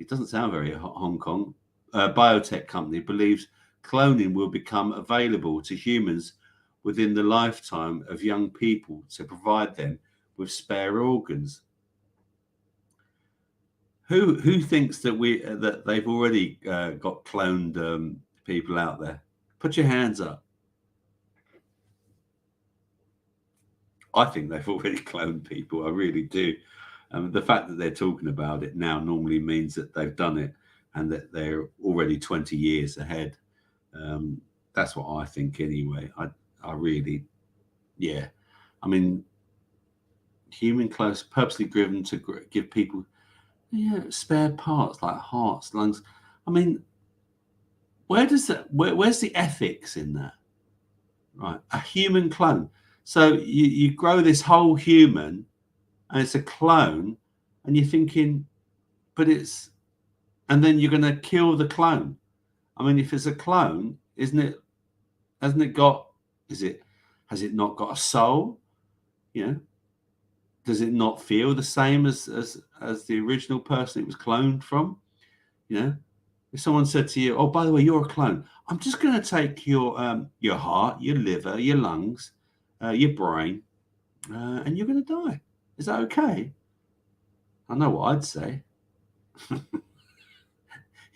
it doesn't sound very Hong Kong, biotech company, believes cloning will become available to humans within the lifetime of young people to provide them with spare organs. Who thinks that they've already got cloned people out there? Put your hands up. I think they've already cloned people. I really do. The fact that they're talking about it now normally means that they've done it and that they're already 20 years ahead. That's what I think anyway. I really, yeah. I mean, human clones purposely driven to give people spare parts like hearts, lungs. I mean, where's the ethics in that? Right, a human clone. So you grow this whole human, and it's a clone, and you're thinking, and then you're going to kill the clone. I mean, if it's a clone, has it not got a soul? You know, does it not feel the same as the original person it was cloned from? You know, if someone said to you, "Oh, by the way, you're a clone. I'm just going to take your heart, your liver, your lungs, your brain, and you're going to die. Is that okay?" I know what I'd say.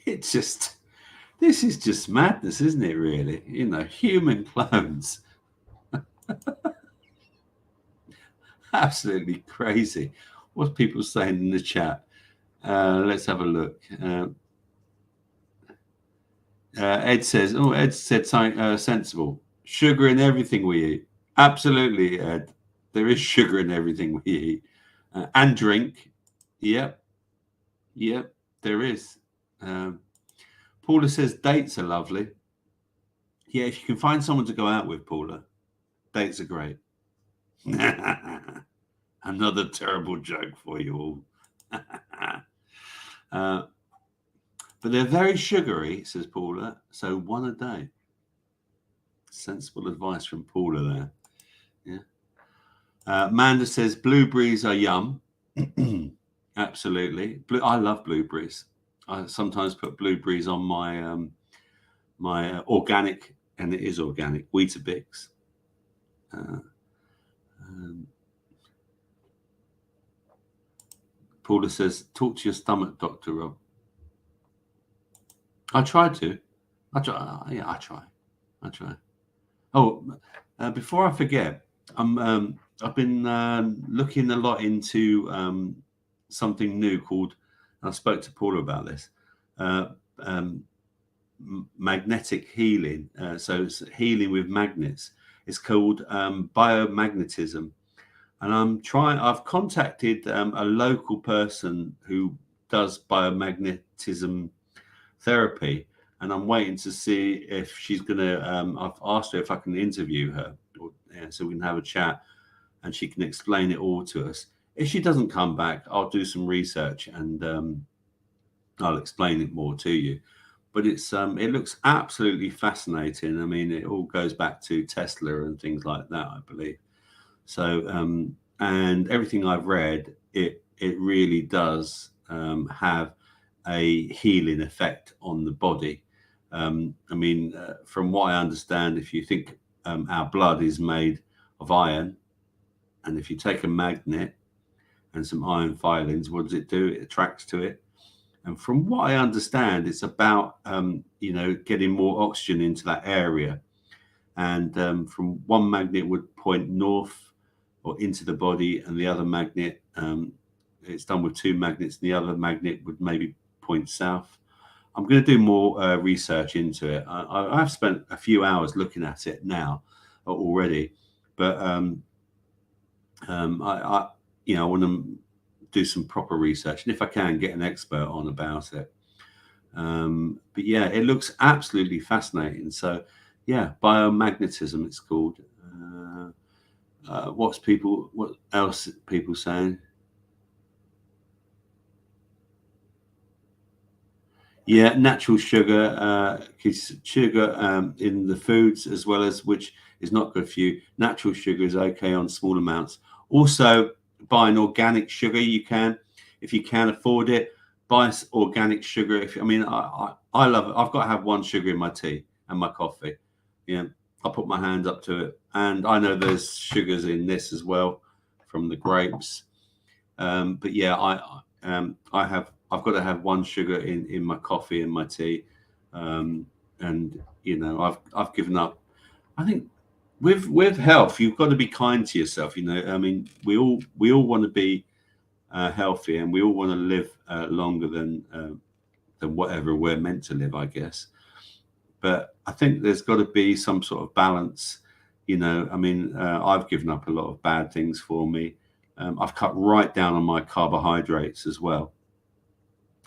This is just madness, isn't it? Really, you know, human clones. Absolutely crazy. What's people saying in the chat? Let's have a look. Ed said something sensible. Sugar in everything we eat. Absolutely, Ed. There is sugar in everything we eat. And drink. Yep, there is. Paula says dates are lovely. Yeah, if you can find someone to go out with, Paula, dates are great. Another terrible joke for you all. But they're very sugary, says Paula, so one a day. Sensible advice from Paula there. Yeah. Amanda says blueberries are yum. Absolutely. I love blueberries. I sometimes put blueberries on my my organic, and it is organic, Weetabix. Paula says, talk to your stomach doctor, Rob. I tried to. I try. Yeah, I try. Oh, before I forget, I've been looking a lot into something new called. I spoke to Paula about this. Magnetic healing. So it's healing with magnets. It's called biomagnetism, and I've contacted a local person who does biomagnetism therapy, and I'm waiting to see if she's gonna. I've asked her if I can interview her, so we can have a chat, and she can explain it all to us. If she doesn't come back, I'll do some research and I'll explain it more to you. But it looks absolutely fascinating. I mean, it all goes back to Tesla and things like that, I believe. So and everything I've read, it really does have a healing effect on the body. I mean, from what I understand, if you think our blood is made of iron, and if you take a magnet and some iron filings, what does it do? It attracts to it. And from what I understand, it's about getting more oxygen into that area. And from one magnet would point north or into the body, and the other magnet, it's done with two magnets, and the other magnet would maybe point south. I'm going to do more research into it. I've spent a few hours looking at it now already, but I want to do some proper research, and if I can, get an expert on about it. But yeah, it looks absolutely fascinating. So yeah, biomagnetism it's called. What else people saying? Yeah, natural sugar, sugar in the foods as well as, which is not good for you. Natural sugar is okay on small amounts. Also, buy an organic sugar. You can, if you can afford it, buy organic sugar. I love it. I've got to have one sugar in my tea and my coffee. Yeah, I put my hand up to it, and I know there's sugars in this as well from the grapes. But yeah, I've got to have one sugar in my coffee and my tea, and I've given up. I think with health, you've got to be kind to yourself. I mean, we all want to be healthy, and we all want to live longer than whatever we're meant to live, I guess. But I think there's got to be some sort of balance. I mean, I've given up a lot of bad things for me. I've cut right down on my carbohydrates as well.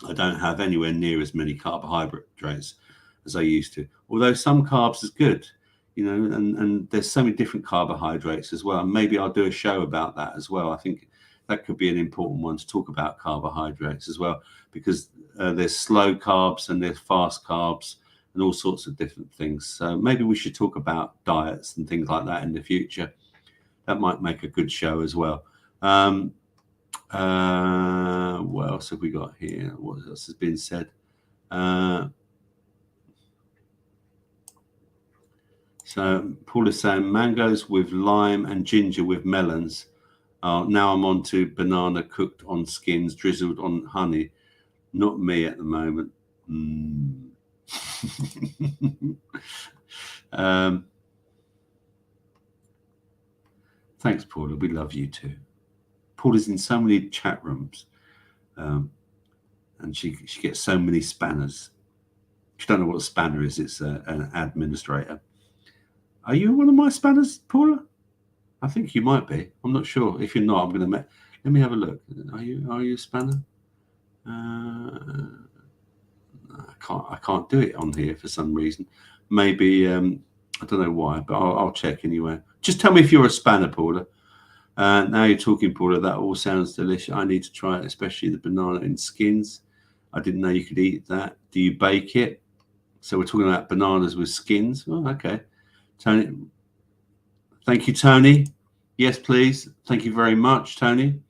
I don't have anywhere near as many carbohydrates as I used to, although some carbs is good, and there's so many different carbohydrates as well. And maybe I'll do a show about that as well. I think that could be an important one to talk about carbohydrates as well, because there's slow carbs and there's fast carbs and all sorts of different things. So maybe we should talk about diets and things like that in the future. That might make a good show as well. What else have we got here? What else has been said? So Paul is saying mangoes with lime and ginger with melons. Now I'm on to banana cooked on skins, drizzled on honey. Not me at the moment. Thanks, Paula. We love you too. Paula's in so many chat rooms, and she gets so many spanners. If you don't know what a spanner is, it's an administrator. Are you one of my spanners, Paula? I think you might be. I'm not sure. If you're not, I'm going to let me have a look. Are you a spanner? I can't do it on here for some reason. Maybe I don't know why, but I'll check anyway. Just tell me if you're a spanner, Paula. Now you're talking, Paula. That all sounds delicious. I need to try it, especially the banana in skins. I didn't know you could eat that. Do you bake it? So we're talking about bananas with skins. Oh, okay. Tony, thank you, Tony. Yes, please. Thank you very much, Tony.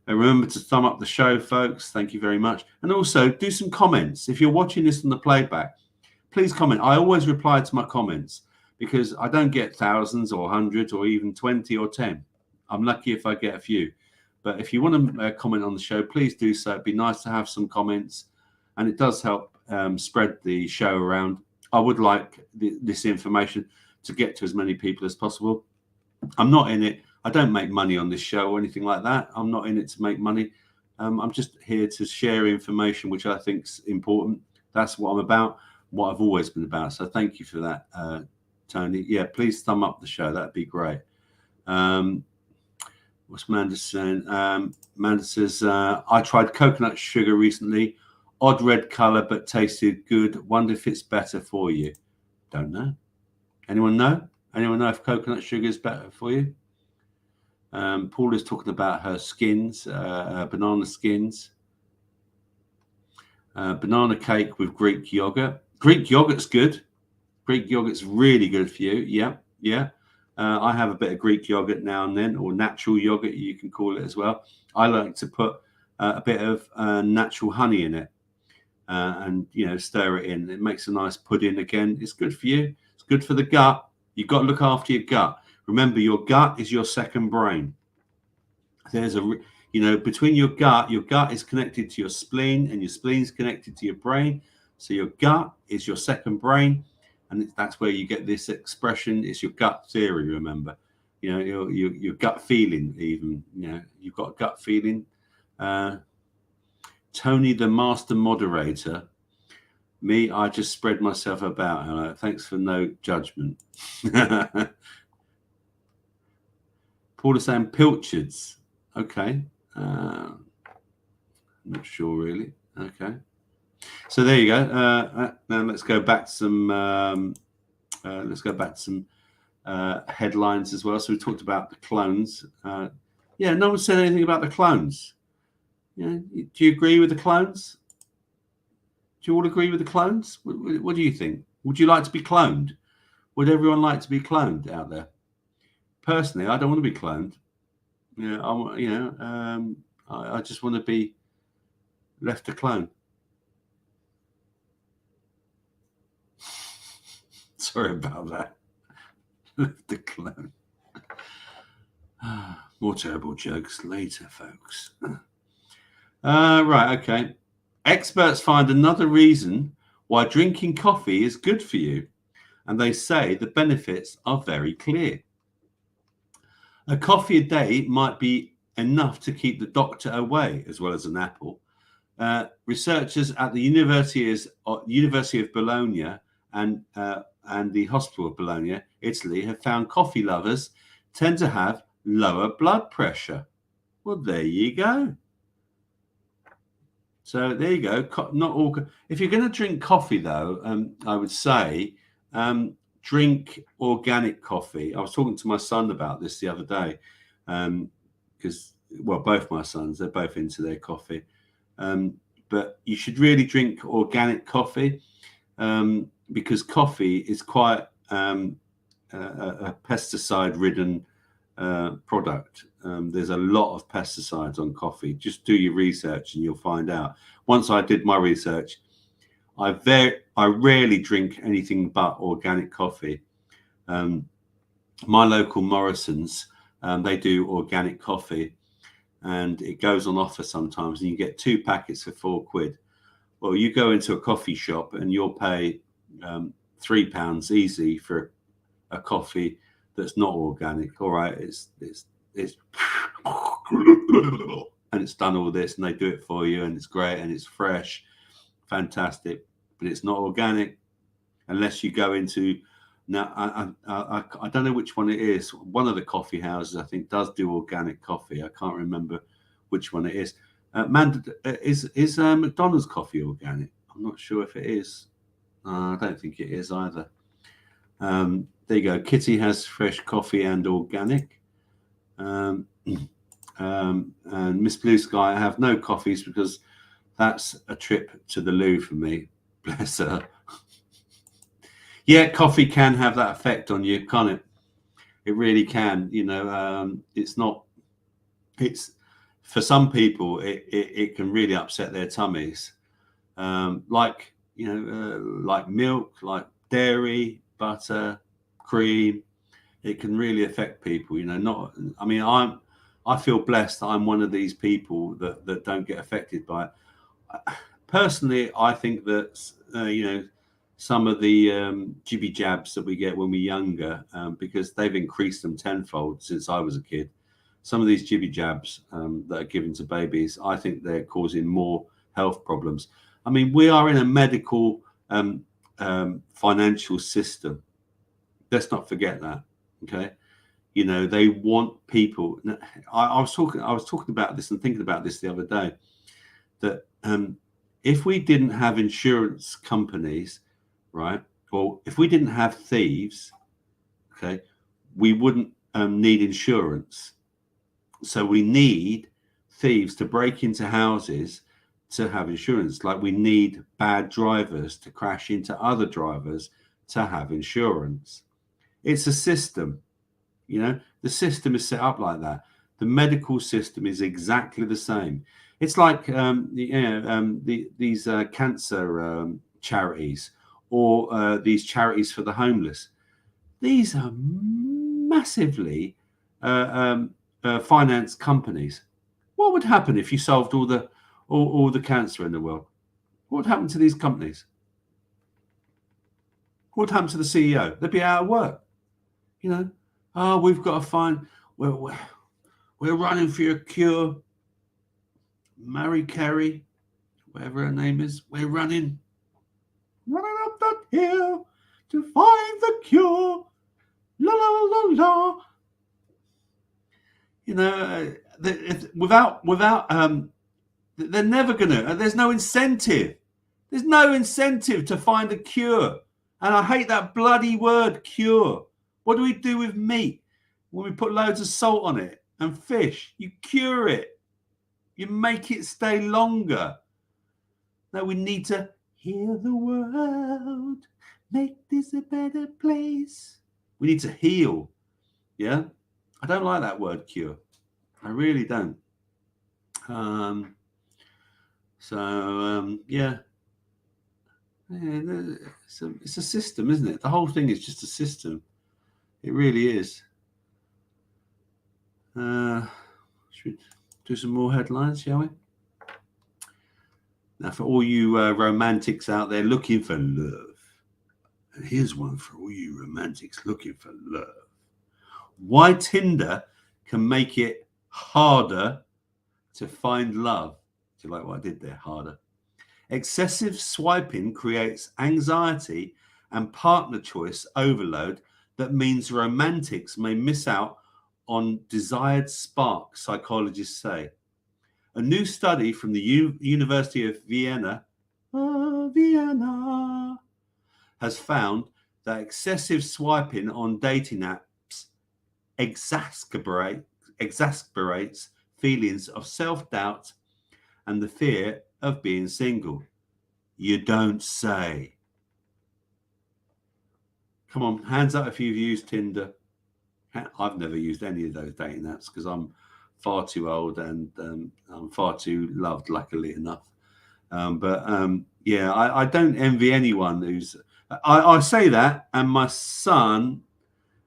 And remember to thumb up the show, folks. Thank you very much. And also do some comments. If you're watching this on the playback, please comment. I always reply to my comments because I don't get thousands or hundreds or even 20 or 10. I'm lucky if I get a few. But if you want to comment on the show, please do so. It'd be nice to have some comments. And it does help spread the show around. I would like this information to get to as many people as possible. I'm not in it. I don't make money on this show or anything like that. I'm not in it to make money. I'm just here to share information, which I think is important. That's what I'm about, what I've always been about. So thank you for that, Tony. Yeah, please thumb up the show. That'd be great. What's Amanda saying? Amanda says, I tried coconut sugar recently. Odd red color, but tasted good. Wonder if it's better for you. Don't know. Anyone know? Anyone know if coconut sugar is better for you? Paul is talking about her skins, banana skins. Banana cake with Greek yogurt. Greek yogurt's good. Greek yogurt's really good for you. Yeah, yeah. I have a bit of Greek yogurt now and then, or natural yogurt, you can call it as well. I like to put a bit of natural honey in it and, stir it in. It makes a nice pudding again. It's good for you. It's good for the gut. You've got to look after your gut. Remember, your gut is your second brain. There's between your gut is connected to your spleen, and your spleen is connected to your brain. So your gut is your second brain, and that's where you get this expression. It's your gut theory. Remember, your gut feeling. Even you've got a gut feeling. Tony, the master moderator. Me, I just spread myself about. Thanks for no judgment. Paul is saying pilchards. Okay. I'm not sure really. Okay. So there you go. Now let's go back to some. Headlines as well. So we talked about the clones. Yeah, no one said anything about the clones. Do you agree with the clones? Do you all agree with the clones? What do you think? Would you like to be cloned? Would everyone like to be cloned out there? Personally, I don't want to be cloned. I just want to be left a clone. Sorry about that. Left a clone. More terrible jokes later, folks. Right, okay. Experts find another reason why drinking coffee is good for you, and they say the benefits are very clear. A coffee a day might be enough to keep the doctor away, as well as an apple. Researchers at the University of Bologna and the Hospital of Bologna, Italy, have found coffee lovers tend to have lower blood pressure. Well, there you go. So there you go. Not all. If you're going to drink coffee, though, I would say drink organic coffee. I was talking to my son about this the other day because, both my sons, they're both into their coffee. But you should really drink organic coffee because coffee is quite a pesticide-ridden product. There's a lot of pesticides on coffee. Just do your research and you'll find out. Once I did my research, I rarely drink anything but organic coffee. My local Morrison's, they do organic coffee, and it goes on offer sometimes, and you get 2 packets for £4. Well, you go into a coffee shop and you'll pay £3 easy for a coffee that's not organic. All right, it's and it's done all this, and they do it for you, and it's great, and it's fresh, fantastic, but it's not organic unless you go into. Now, I don't know which one it is. One of the coffee houses, I think, does do organic coffee. I can't remember which one it is. Is McDonald's coffee organic? I'm not sure if it is. I don't think it is either. There you go. Kitty has fresh coffee and organic. And Miss Blue Sky, I have no coffees because that's a trip to the loo for me. Bless her. Yeah, coffee can have that effect on you, can't it? It really can. It's not. It's for some people, it can really upset their tummies. Like like milk, like dairy, butter, cream. It can really affect people. I mean, I feel blessed that I'm one of these people that don't get affected by it. Personally, I think that some of the jibby jabs that we get when we're younger, because they've increased them tenfold since I was a kid. Some of these jibby jabs that are given to babies, I think they're causing more health problems. I mean, we are in a medical financial system. Let's not forget that. Okay. They want people. I was talking about this and thinking about this the other day, that if we didn't have insurance companies, right, or if we didn't have thieves, okay, we wouldn't need insurance. So we need thieves to break into houses to have insurance, like we need bad drivers to crash into other drivers to have insurance. It's a system. The system is set up like that. The medical system is exactly the same. It's like these cancer charities, or these charities for the homeless. These are massively financed companies. What would happen if you solved all the cancer in the world? What would happen to these companies? What would happen to the CEO? They'd be out of work. We've got to find. We're running for a cure. Mary Carey, whatever her name is, we're running up that hill to find the cure. La la la la. Without they're never gonna. There's no incentive. There's no incentive to find a cure. And I hate that bloody word, cure. What do we do with meat when we put loads of salt on it and fish? You cure it. You make it stay longer. No, we need to heal the world, make this a better place. We need to heal. Yeah, I don't like that word, cure. I really don't. Yeah. It's a system, isn't it? The whole thing is just a system. It really is. Should we do some more headlines, shall we? Now, for all you romantics out there looking for love, and here's one for all you romantics looking for love. Why Tinder can make it harder to find love. Do you like what I did there? Harder. Excessive swiping creates anxiety and partner choice overload that means romantics may miss out on desired spark, psychologists say. A new study from the University of Vienna, has found that excessive swiping on dating apps exasperates feelings of self-doubt and the fear of being single. You don't say. Come on, hands up if you've used Tinder. I've never used any of those dating apps because I'm far too old and I'm far too loved, luckily enough. Yeah, I don't envy anyone who's. I say that, and my son,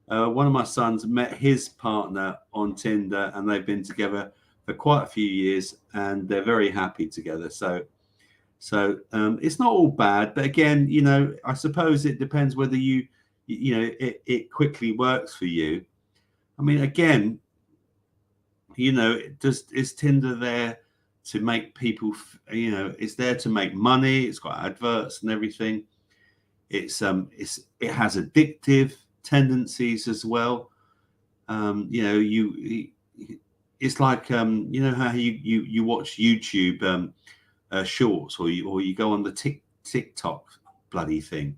one of my sons, met his partner on Tinder, and they've been together for quite a few years, and they're very happy together. So it's not all bad, but again, I suppose it depends whether it quickly works for you. I mean, again, is Tinder there to make people, it's there to make money. It's got adverts and everything. It has addictive tendencies as well. It's like how you watch YouTube shorts, or you go on the TikTok bloody thing.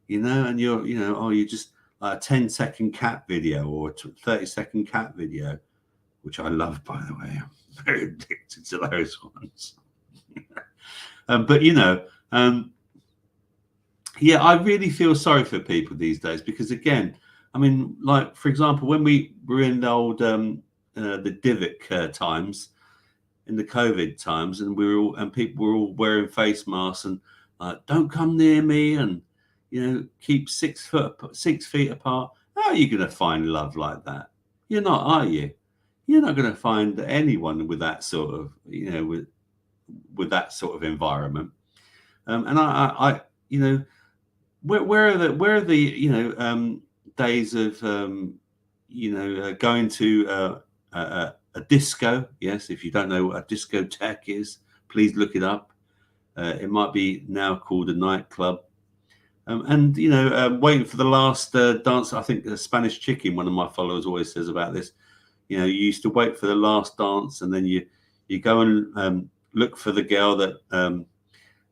and you just like a 10-second cat video or a 30-second cat video, which I love, by the way. I'm very addicted to those ones. But yeah, I really feel sorry for people these days because, again, I mean, like, for example, when we were in the old the Divic times, in the COVID times, and people were all wearing face masks and don't come near me, and keep 6 feet apart. How are you going to find love like that? You're not, are you? You're not going to find anyone with that sort of with that sort of environment. And I where are the days of going to a disco? Yes, if you don't know what a discotheque is, please look it up. It might be now called a nightclub. And waiting for the last dance. I think the Spanish Chicken, one of my followers, always says about this. You used to wait for the last dance, and then you go and look for the girl that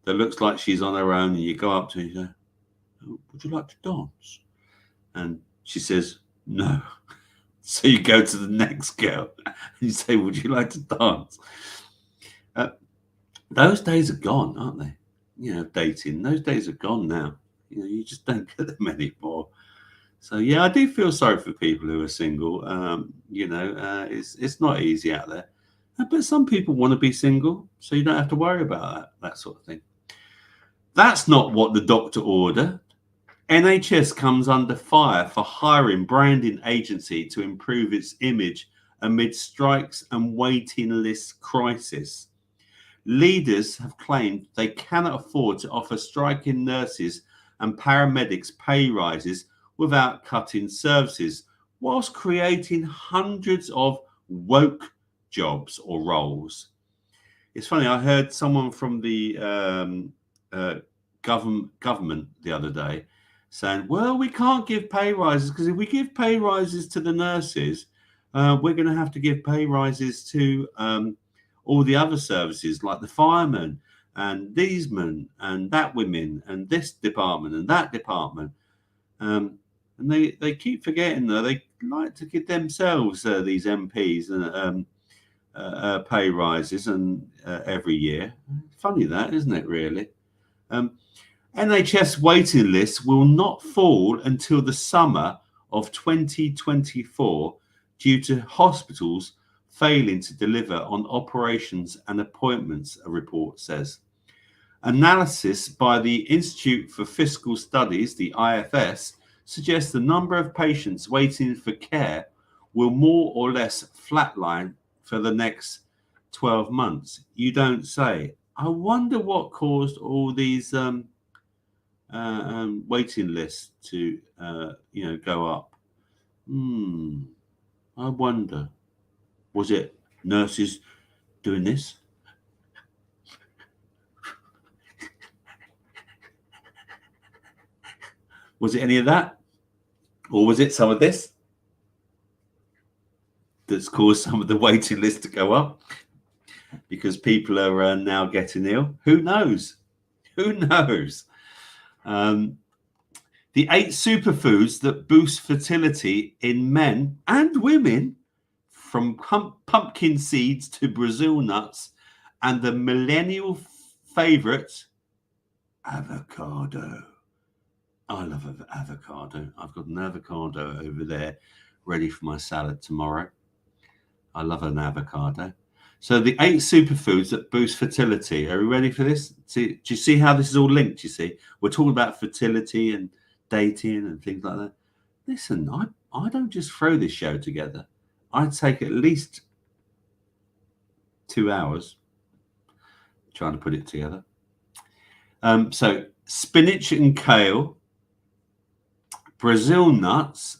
looks like she's on her own, and you go up to her and you go, "Oh, would you like to dance?" And she says, "No." So you go to the next girl and you say, "Would you like to dance?" Those days are gone, aren't they? Dating. Those days are gone now. You just don't get them anymore. So yeah, I do feel sorry for people who are single. It's not easy out there, but some people want to be single, so you don't have to worry about that sort of thing. That's not what the doctor ordered. NHS comes under fire for hiring branding agency to improve its image amid strikes and waiting list crisis. Leaders have claimed they cannot afford to offer striking nurses and paramedics pay rises without cutting services, whilst creating hundreds of woke jobs or roles. It's funny, I heard someone from the government the other day saying, well, we can't give pay rises because if we give pay rises to the nurses, we're going to have to give pay rises to all the other services like the firemen and these men and that women and this department and that department. And they keep forgetting, though, they like to give themselves, these MPs, pay rises and every year. Funny that, isn't it, really? NHS waiting lists will not fall until the summer of 2024 due to hospitals failing to deliver on operations and appointments, a report says. Analysis by the Institute for Fiscal Studies, the IFS, suggests the number of patients waiting for care will more or less flatline for the next 12 months. You don't say. I wonder what caused all these waiting lists to go up. I wonder, was it nurses doing this? Was it any of that, or was it some of this that's caused some of the waiting list to go up because people are now getting ill? Who knows? The 8 superfoods that boost fertility in men and women, from pumpkin seeds to Brazil nuts, and the millennial favorite, avocado. I love avocado. I've got an avocado over there ready for my salad tomorrow. I love an avocado. So the 8 superfoods that boost fertility. Are we ready for this? Do you see how this is all linked? You see, we're talking about fertility and dating and things like that. Listen, I don't just throw this show together. I take at least 2 hours trying to put it together. So spinach and kale, Brazil nuts,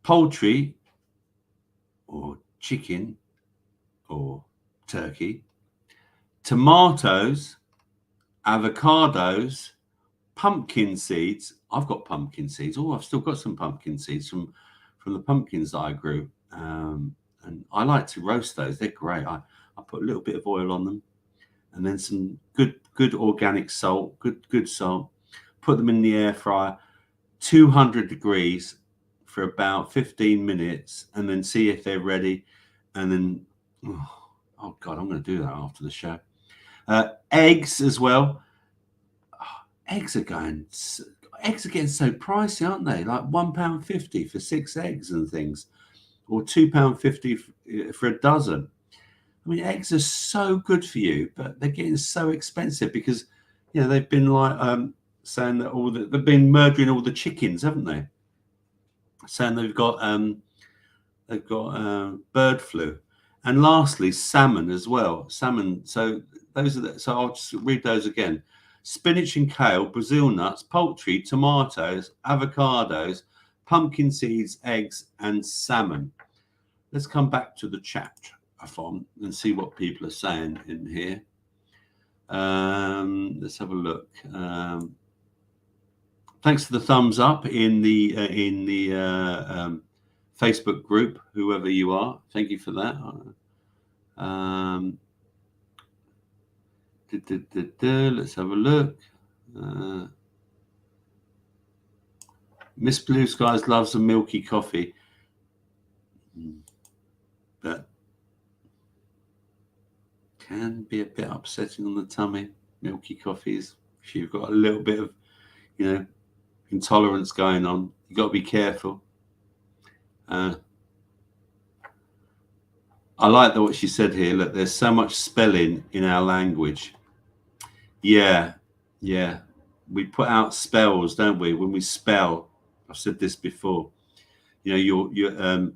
poultry or chicken or turkey, tomatoes, avocados, pumpkin seeds. I've got pumpkin seeds. Oh, I've still got some pumpkin seeds from the pumpkins that I grew. And I like to roast those. They're great. I put a little bit of oil on them, and then some good organic salt, good salt, put them in the air fryer, 200 degrees for about 15 minutes, and then see if they're ready. And then, oh God, I'm going to do that after the show. Eggs as well. Eggs are getting so pricey, aren't they? Like £1.50 for 6 eggs and things, or £2.50 for a dozen. I mean, eggs are so good for you, but they're getting so expensive because, you know, they've been like saying that they've been murdering all the chickens, haven't they? Saying they've got bird flu. And lastly, salmon as well. Salmon. So those are so I'll just read those again. Spinach and kale, Brazil nuts, poultry, tomatoes, avocados, pumpkin seeds, eggs, and salmon. Let's come back to the chat and see what people are saying in here. Let's have a look. Thanks for the thumbs up in the Facebook group, whoever you are. Thank you for that. Let's have a look. Miss Blue Skies loves a milky coffee, but can be a bit upsetting on the tummy. Milky coffees, if you've got a little bit of, you know, intolerance going on, you've got to be careful. I like what she said here. Look, there's so much spelling in our language. Yeah. We put out spells, don't we? When we spell, I've said this before. You know,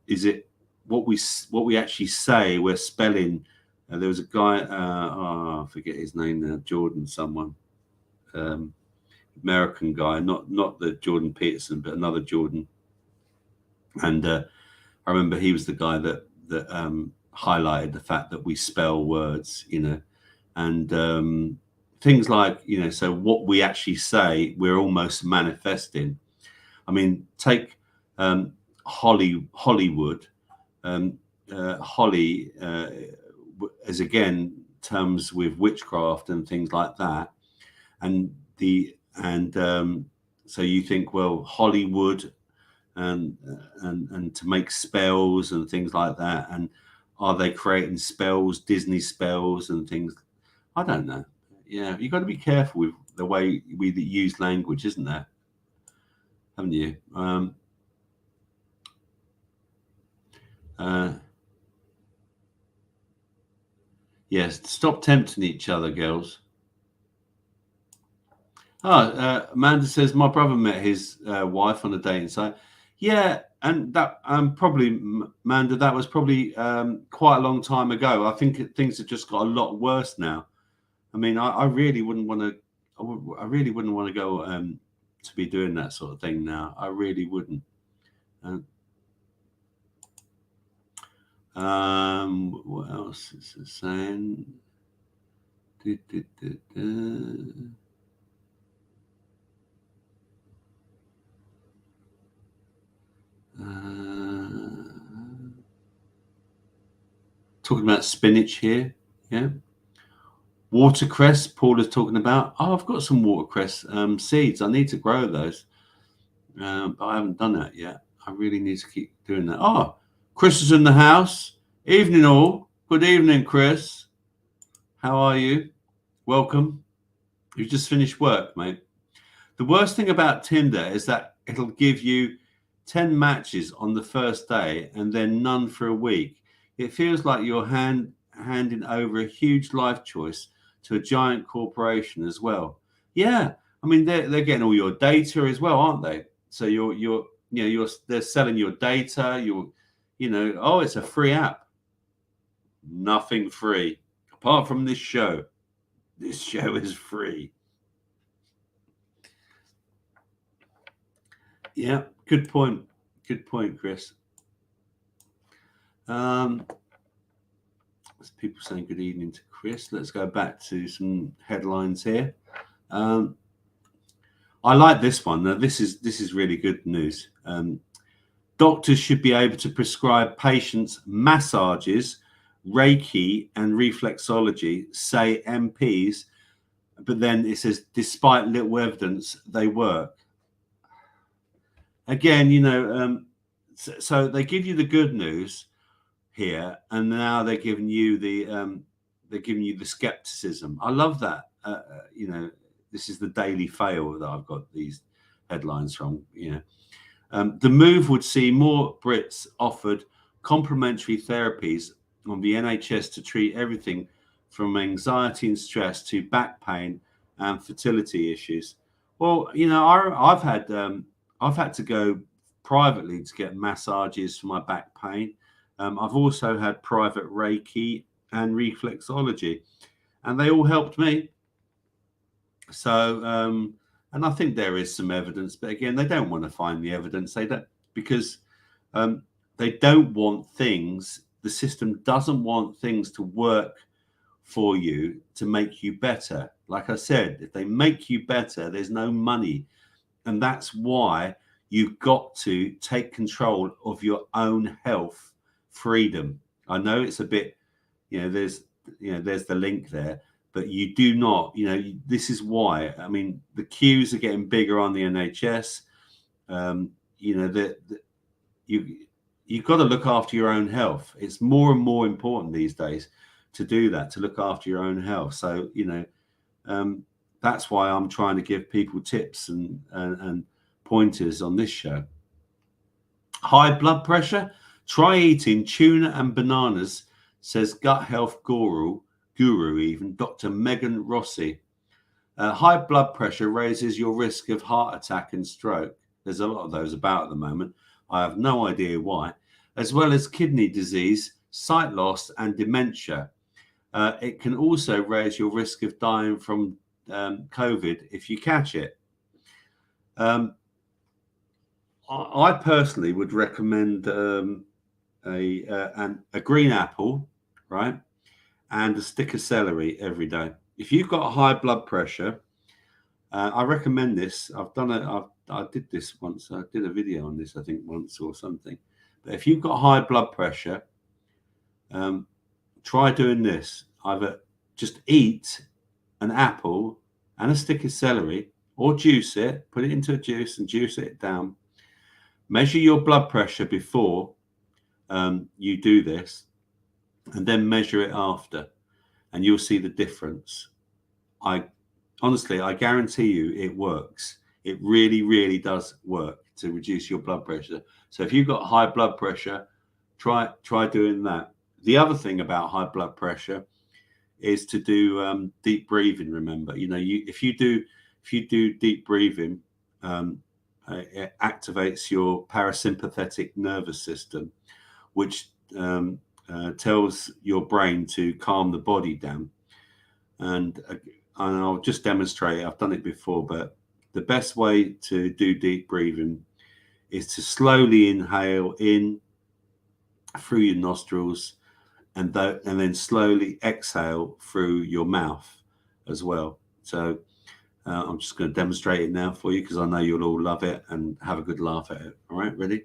is it what we actually say? We're spelling. There was a guy. I forget his name now. Jordan, someone. American guy, not the Jordan Peterson, but another Jordan. And I remember he was the guy that highlighted the fact that we spell words, you know, and things like, you know, so what we actually say, we're almost manifesting. I mean, take Hollywood. Holly as again terms with witchcraft and things like that, and so you think, well, Hollywood and to make spells and things like that, and are they creating spells, Disney spells and things? I don't know. Yeah, you've got to be careful with the way we use language, isn't there? Haven't you? Yes, stop tempting each other, girls. Amanda says my brother met his wife on a dating site. Yeah, and that probably, Amanda, that was probably quite a long time ago. I think things have just got a lot worse now. I mean, I really wouldn't want to. I really wouldn't want to go to be doing that sort of thing now. I really wouldn't. What else is it saying? Talking about spinach here, yeah. Watercress, Paul is talking about. Oh, I've got some watercress seeds. I need to grow those, but I haven't done that yet. I really need to keep doing that. Oh, Chris is in the house. Evening all. Good evening, Chris. How are you? Welcome. You just finished work, mate. The worst thing about Tinder is that it'll give you 10 matches on the first day and then none for a week. It feels like you're handing over a huge life choice to a giant corporation as well. Yeah, I mean they're getting all your data as well, aren't they? So they're selling your data. Oh, it's a free app. Nothing free apart from this show. This show is free. Yeah, good point. Good point, Chris. There's people saying good evening to Chris. Let's go back to some headlines here. I like this one. Now, this is really good news. Doctors should be able to prescribe patients massages, Reiki, and reflexology, say MPs but then it says, despite little evidence, they work. Again, so they give you the good news here, and now they're giving you the skepticism. I love that. This is the Daily Fail that I've got these headlines from. The move would see more Brits offered complementary therapies on the NHS to treat everything from anxiety and stress to back pain and fertility issues. Well, I've had to go privately to get massages for my back pain. I've also had private Reiki and reflexology, and they all helped me. So, and I think there is some evidence, but again, they don't want to find the evidence. They don't, because they don't want things. The system doesn't want things to work for you to make you better. Like I said, if they make you better, there's no money, and that's why you've got to take control of your own health freedom. I know it's a bit, there's the link there, but you do not, this is why. I mean, the queues are getting bigger on the NHS. You've got to look after your own health. It's more and more important these days to do that, to look after your own health. So, that's why I'm trying to give people tips and pointers on this show. High blood pressure? Try eating tuna and bananas, says gut health guru even, Dr. Megan Rossi. High blood pressure raises your risk of heart attack and stroke. There's a lot of those about at the moment. I have no idea why. As well as kidney disease, sight loss, and dementia. It can also raise your risk of dying from COVID if you catch it. I personally would recommend a green apple, right, and a stick of celery every day. If you've got high blood pressure, I recommend this. I did this once. I did a video on this, I think, once or something. But if you've got high blood pressure, try doing this. Either just eat an apple and a stick of celery, or juice it, put it into a juice and juice it down. Measure your blood pressure before you do this, and then measure it after, and you'll see the difference. I guarantee you it works. It really, really does work to reduce your blood pressure. So if you've got high blood pressure, try doing that. The other thing about high blood pressure is to do deep breathing. Remember, if you do deep breathing, it activates your parasympathetic nervous system, which tells your brain to calm the body down. And I'll just demonstrate. I've done it before, but the best way to do deep breathing is to slowly inhale in through your nostrils, and then slowly exhale through your mouth as well. So I'm just going to demonstrate it now for you, because I know you'll all love it and have a good laugh at it. All right, ready?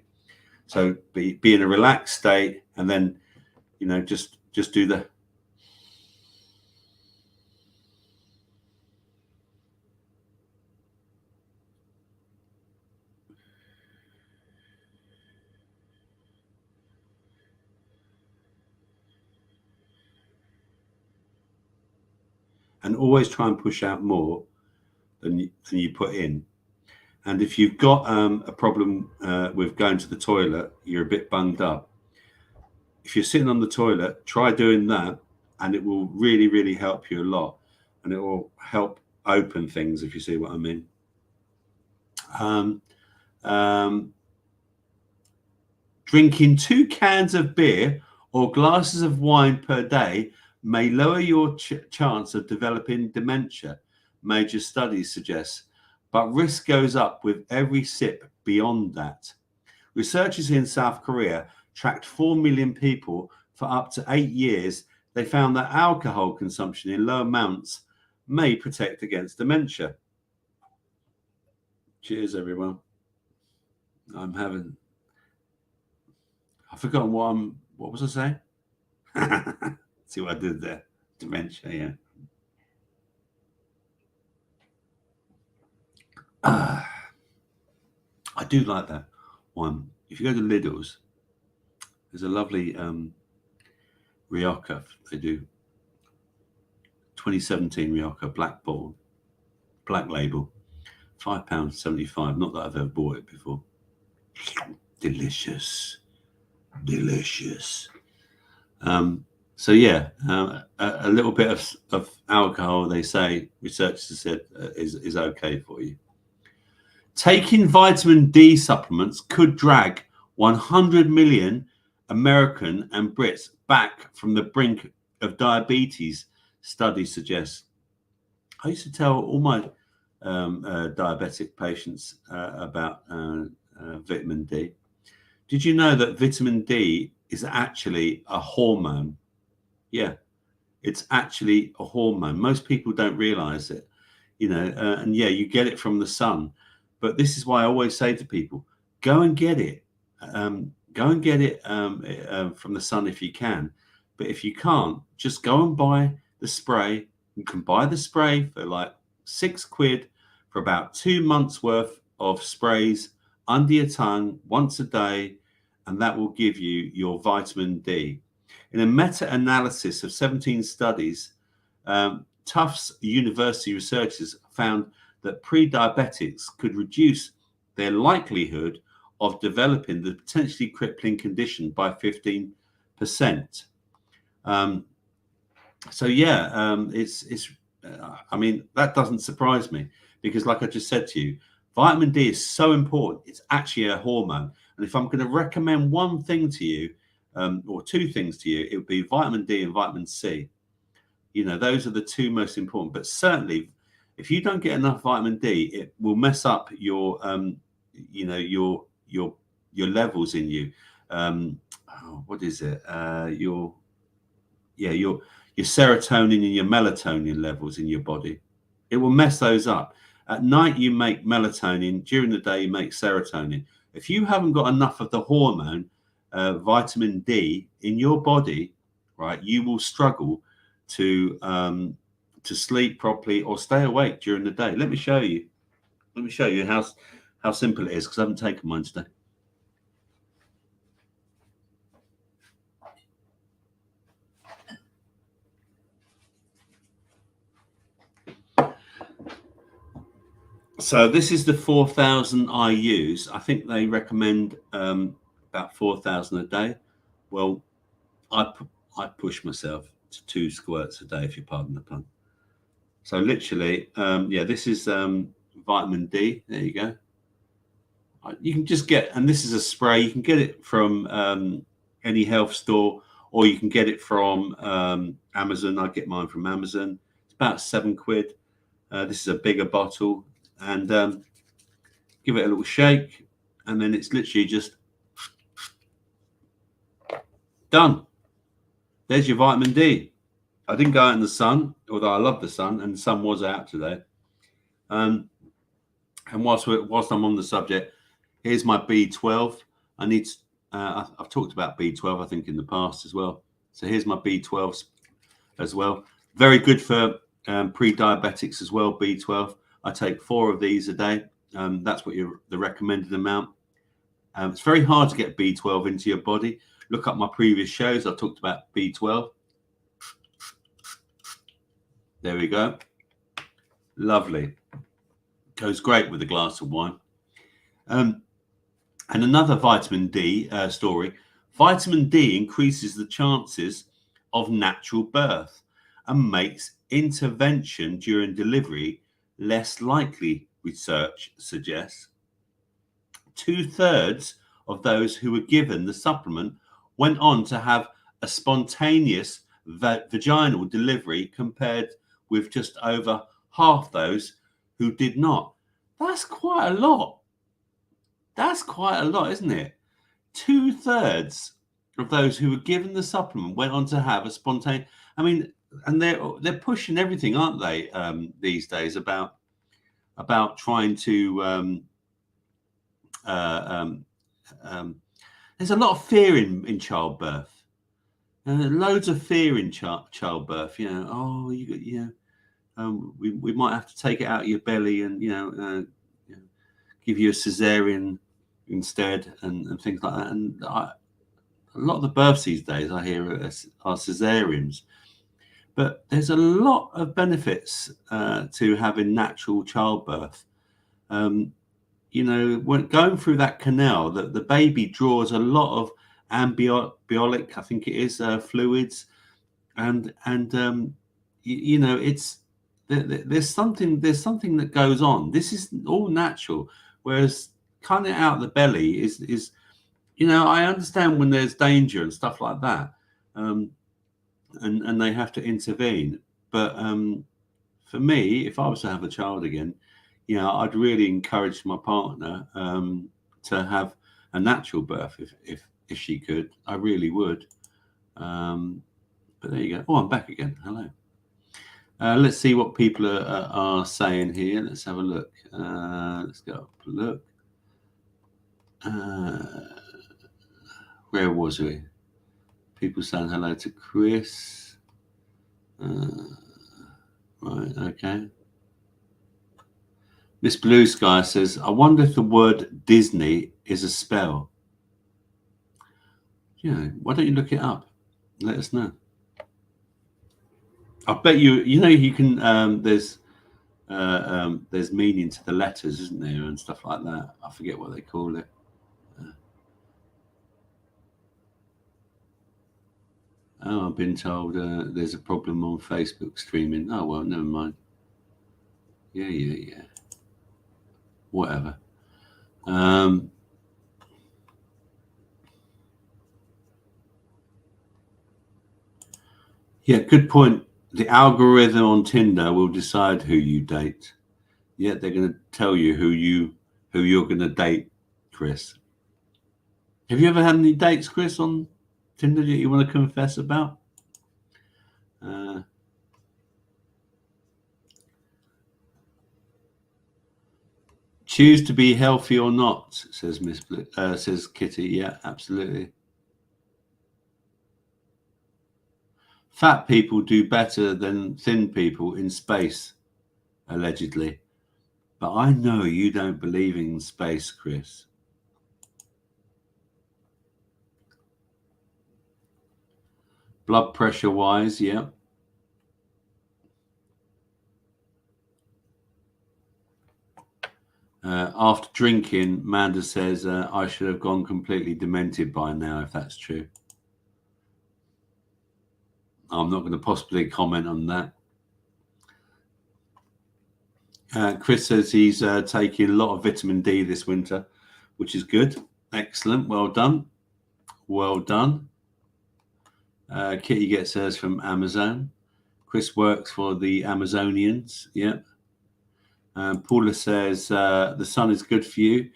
So be in a relaxed state, and then just do the and always try and push out more than you put in. And if you've got a problem with going to the toilet, you're a bit bunged up, if you're sitting on the toilet, try doing that, and it will really, really help you a lot, and it will help open things, if you see what I mean. Drinking 2 cans of beer or glasses of wine per day may lower your chance of developing dementia, major studies suggest, but risk goes up with every sip beyond that. Researchers in South Korea tracked 4 million people for up to 8 years. They found that alcohol consumption in low amounts may protect against dementia. Cheers, everyone. I've forgotten what was I saying? See what I did there? Dementia, yeah. I do like that one. If you go to Lidl's, there's a lovely Rioja. They do 2017 Rioja black label, £5.75. Not that I've ever bought it before. Delicious. So yeah, a little bit of alcohol, they say, researchers have said, is okay for you. Taking vitamin D supplements could drag 100 million American and Brits back from the brink of diabetes, study suggests. I used to tell all my diabetic patients about vitamin D. Did you know that vitamin D is actually a hormone? Yeah, it's actually a hormone. Most people don't realize it, and yeah, you get it from the sun. But this is why I always say to people, go and get it. Go and get it from the sun if you can. But if you can't, just go and buy the spray. You can buy the spray for like £6 for about 2 months worth of sprays under your tongue once a day, and that will give you your vitamin D. In a meta-analysis of 17 studies, Tufts University researchers found that pre-diabetics could reduce their likelihood of developing the potentially crippling condition by 15%. So yeah, I mean, that doesn't surprise me, because like I just said to you, vitamin D is so important. It's actually a hormone. And if I'm going to recommend one thing to you, or two things to you, it would be vitamin D and vitamin C. Those are the two most important. But certainly, if you don't get enough vitamin D, it will mess up your levels in you. What is it? Your serotonin and your melatonin levels in your body. It will mess those up. At night, you make melatonin. During the day, you make serotonin. If you haven't got enough of the hormone, vitamin D in your body, right, you will struggle to sleep properly or stay awake during the day. Let me show you. How simple it is, because I haven't taken mine today. So this is the 4,000 I use. I think they recommend about 4,000 a day. Well, I push myself to 2 squirts a day, if you pardon the pun. So literally, this is vitamin D. There you go. You can just get, and this is a spray. You can get it from any health store, or you can get it from Amazon. I get mine from Amazon. It's about £7. This is a bigger bottle, and give it a little shake, and then it's literally just done. There's your vitamin D. I didn't go out in the sun, although I love the sun, and the sun was out today. And whilst I'm on the subject, here's my B12. I need. I've talked about B12, I think, in the past as well. So here's my B12 as well. Very good for pre-diabetics as well. B12. I take 4 of these a day. That's what the recommended amount. It's very hard to get B12 into your body. Look up my previous shows. I talked about B12. There we go. Lovely. Goes great with a glass of wine. And another vitamin D story. Vitamin D increases the chances of natural birth and makes intervention during delivery less likely, research suggests. 2/3 of those who were given the supplement went on to have a spontaneous vaginal delivery, compared with just over half those who did not. That's quite a lot. That's quite a lot, isn't it? 2/3 of those who were given the supplement went on to have a spontaneous. I mean, and they're pushing everything, aren't they? These days about trying to. There's a lot of fear in childbirth. Loads of fear in childbirth. We might have to take it out of your belly, and give you a cesarean instead, and things like that. And a lot of the births these days I hear are cesareans. But there's a lot of benefits to having natural childbirth. When going through that canal, the baby draws a lot of ambiotic, I think it is, fluids, and it's there's something that goes on. This is all natural, whereas cutting it out of the belly is I understand when there's danger and stuff like that, and they have to intervene. But for me, if I was to have a child again, I'd really encourage my partner to have a natural birth if she could. I really would. But there you go. Oh, I'm back again. Hello. Let's see what people are saying here. Let's have a look. Let's go up a look. Where was we? People saying hello to Chris. Right, okay. Miss Blue Sky says, I wonder if the word Disney is a spell. Why don't you look it up? Let us know. I bet you can. There's meaning to the letters, isn't there, and stuff like that. I forget what they call it. I've been told there's a problem on Facebook streaming. Oh well, never mind. Yeah. Whatever. Yeah, good point. The algorithm on Tinder will decide who you date. Yeah, they're going to tell you who you're going to date, Chris. Have you ever had any dates, Chris, on Tinder that you want to confess about? Choose to be healthy or not, says says Kitty. Yeah, absolutely. Fat people do better than thin people in space, allegedly. But I know you don't believe in space, Chris. Blood pressure wise, yeah. After drinking, Manda says, I should have gone completely demented by now, if that's true. I'm not going to possibly comment on that. Chris says he's taking a lot of vitamin D this winter, which is good. Excellent. Well done. Well done. Kitty gets hers from Amazon. Chris works for the Amazonians. Yeah. Paula says, the sun is good for you.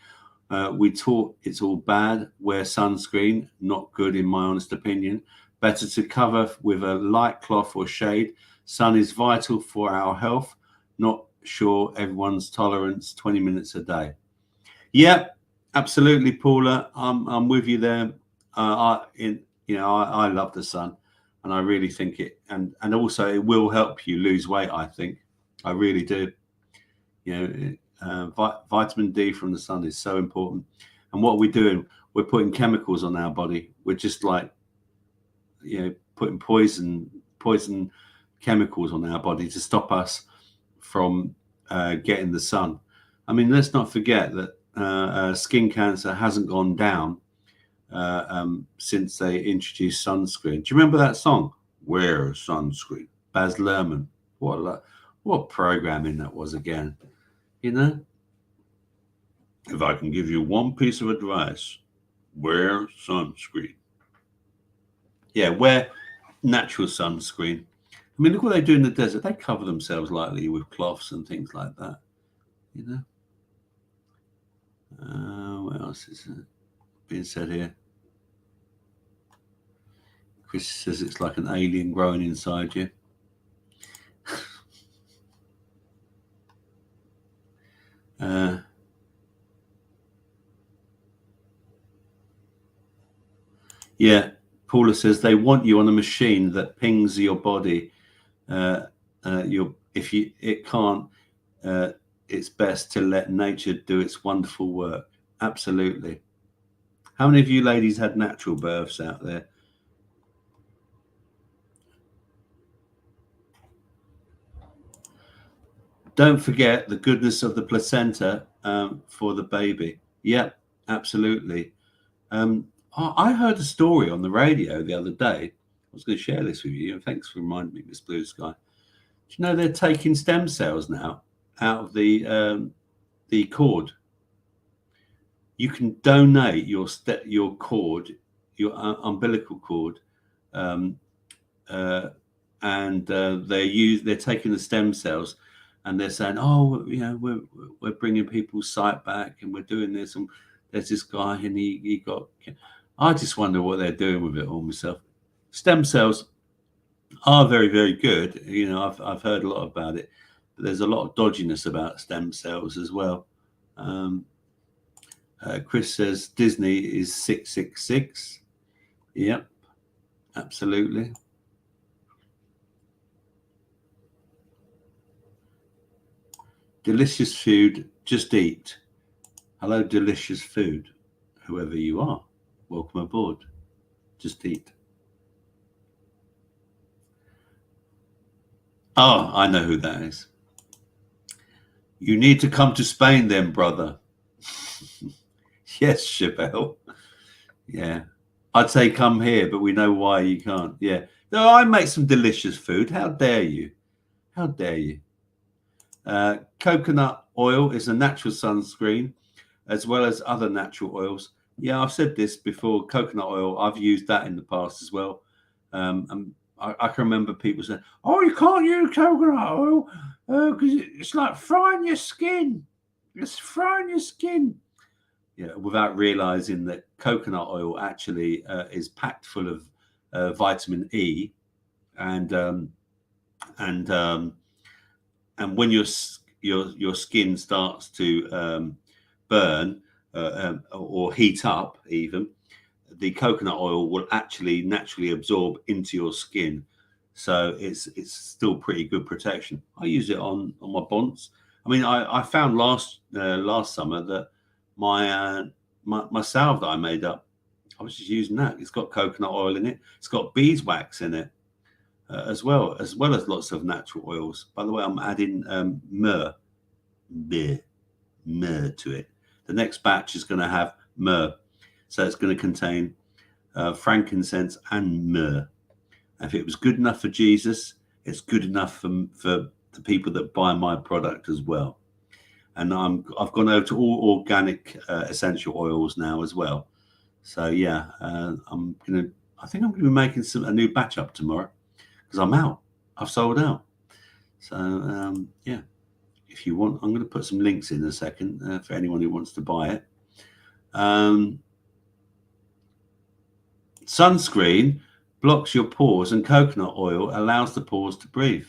We taught it's all bad. Wear sunscreen. Not good, in my honest opinion. Better to cover with a light cloth or shade. Sun is vital for our health. Not sure everyone's tolerance. 20 minutes a day. Yeah, absolutely, Paula. I'm with you there. I love the sun, and I really think it, and also it will help you lose weight. I think I really do. Vitamin D from the sun is so important. And what are we doing? We're putting chemicals on our body. We're just like, putting poison chemicals on our body to stop us from getting the sun. I mean, let's not forget that skin cancer hasn't gone down since they introduced sunscreen. Do you remember that song? Wear sunscreen. Baz Luhrmann. What programming that was again. If I can give you one piece of advice, wear sunscreen. Yeah, wear natural sunscreen. I mean, look what they do in the desert. They cover themselves lightly with cloths and things like that. What else is being said here? Chris says it's like an alien growing inside you. Yeah, Paula says they want you on a machine that pings your body. It it's best to let nature do its wonderful work. Absolutely. How many of you ladies had natural births out there? Don't forget the goodness of the placenta for the baby. Yep, absolutely. I heard a story on the radio the other day. I was going to share this with you, and thanks for reminding me, Miss Blue Sky. Do you know they're taking stem cells now out of the cord? You can donate your cord, your umbilical cord, and they're taking the stem cells, and they're saying, oh, you know, we're bringing people's sight back, and we're doing this, and there's this guy, and he got. I just wonder what they're doing with it all myself. Stem cells are very, very good. You know, I've heard a lot about it, but there's a lot of dodginess about stem cells as well. Chris says Disney is 666. Yep, absolutely. Delicious food, just eat. Hello, delicious food, whoever you are. Welcome aboard. Just eat. Oh, I know who that is. You need to come to Spain then, brother. Yes, Chappelle. Yeah. I'd say come here, but we know why you can't. Yeah. No, I make some delicious food. How dare you? How dare you? Coconut oil is a natural sunscreen, as well as other natural oils. Yeah, I've said this before. Coconut oil, I've used that in the past as well. And I can remember people saying, "Oh, you can't use coconut oil because it's like frying your skin. It's frying your skin." Yeah, without realizing that coconut oil actually is packed full of vitamin E, and when your skin starts to burn or heat up, even the coconut oil will actually naturally absorb into your skin, so it's still pretty good protection. I use it on my bonds. I mean, I found last summer that my salve that I made up, I was just using that. It's got coconut oil in it. It's got beeswax in it. As well as lots of natural oils. By the way, I'm adding myrrh to it. The next batch is going to have myrrh, so it's going to contain frankincense and myrrh. If it was good enough for Jesus, it's good enough for the people that buy my product as well. And I've gone over to all organic essential oils now as well. So yeah, I think I'm gonna be making a new batch up tomorrow, because I'm out. I've sold out. So yeah, if you want, I'm going to put some links in a second for anyone who wants to buy it. Sunscreen blocks your pores, and coconut oil allows the pores to breathe.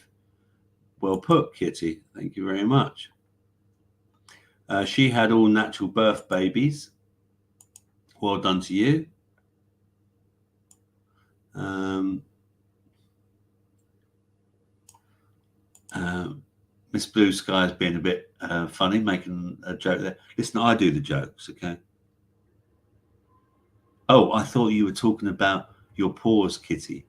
Well put, Kitty. Thank you very much. She had all natural birth babies. Well done to you. Miss Blue Sky has been a bit funny, making a joke there. Listen, I do the jokes, okay? Oh, I thought you were talking about your pores, Kitty.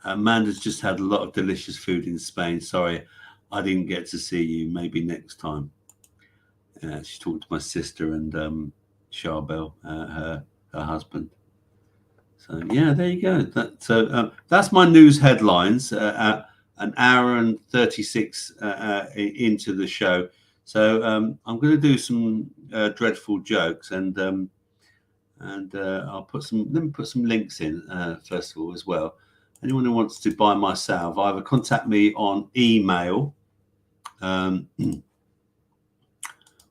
Amanda's just had a lot of delicious food in Spain. Sorry, I didn't get to see you. Maybe next time. She talked to my sister and Charbel, her husband. So yeah, there you go. That's my news headlines. An hour and 36 into the show. So I'm going to do some dreadful jokes, and I'll let me put some links in first of all as well. Anyone who wants to buy my salve, either contact me on email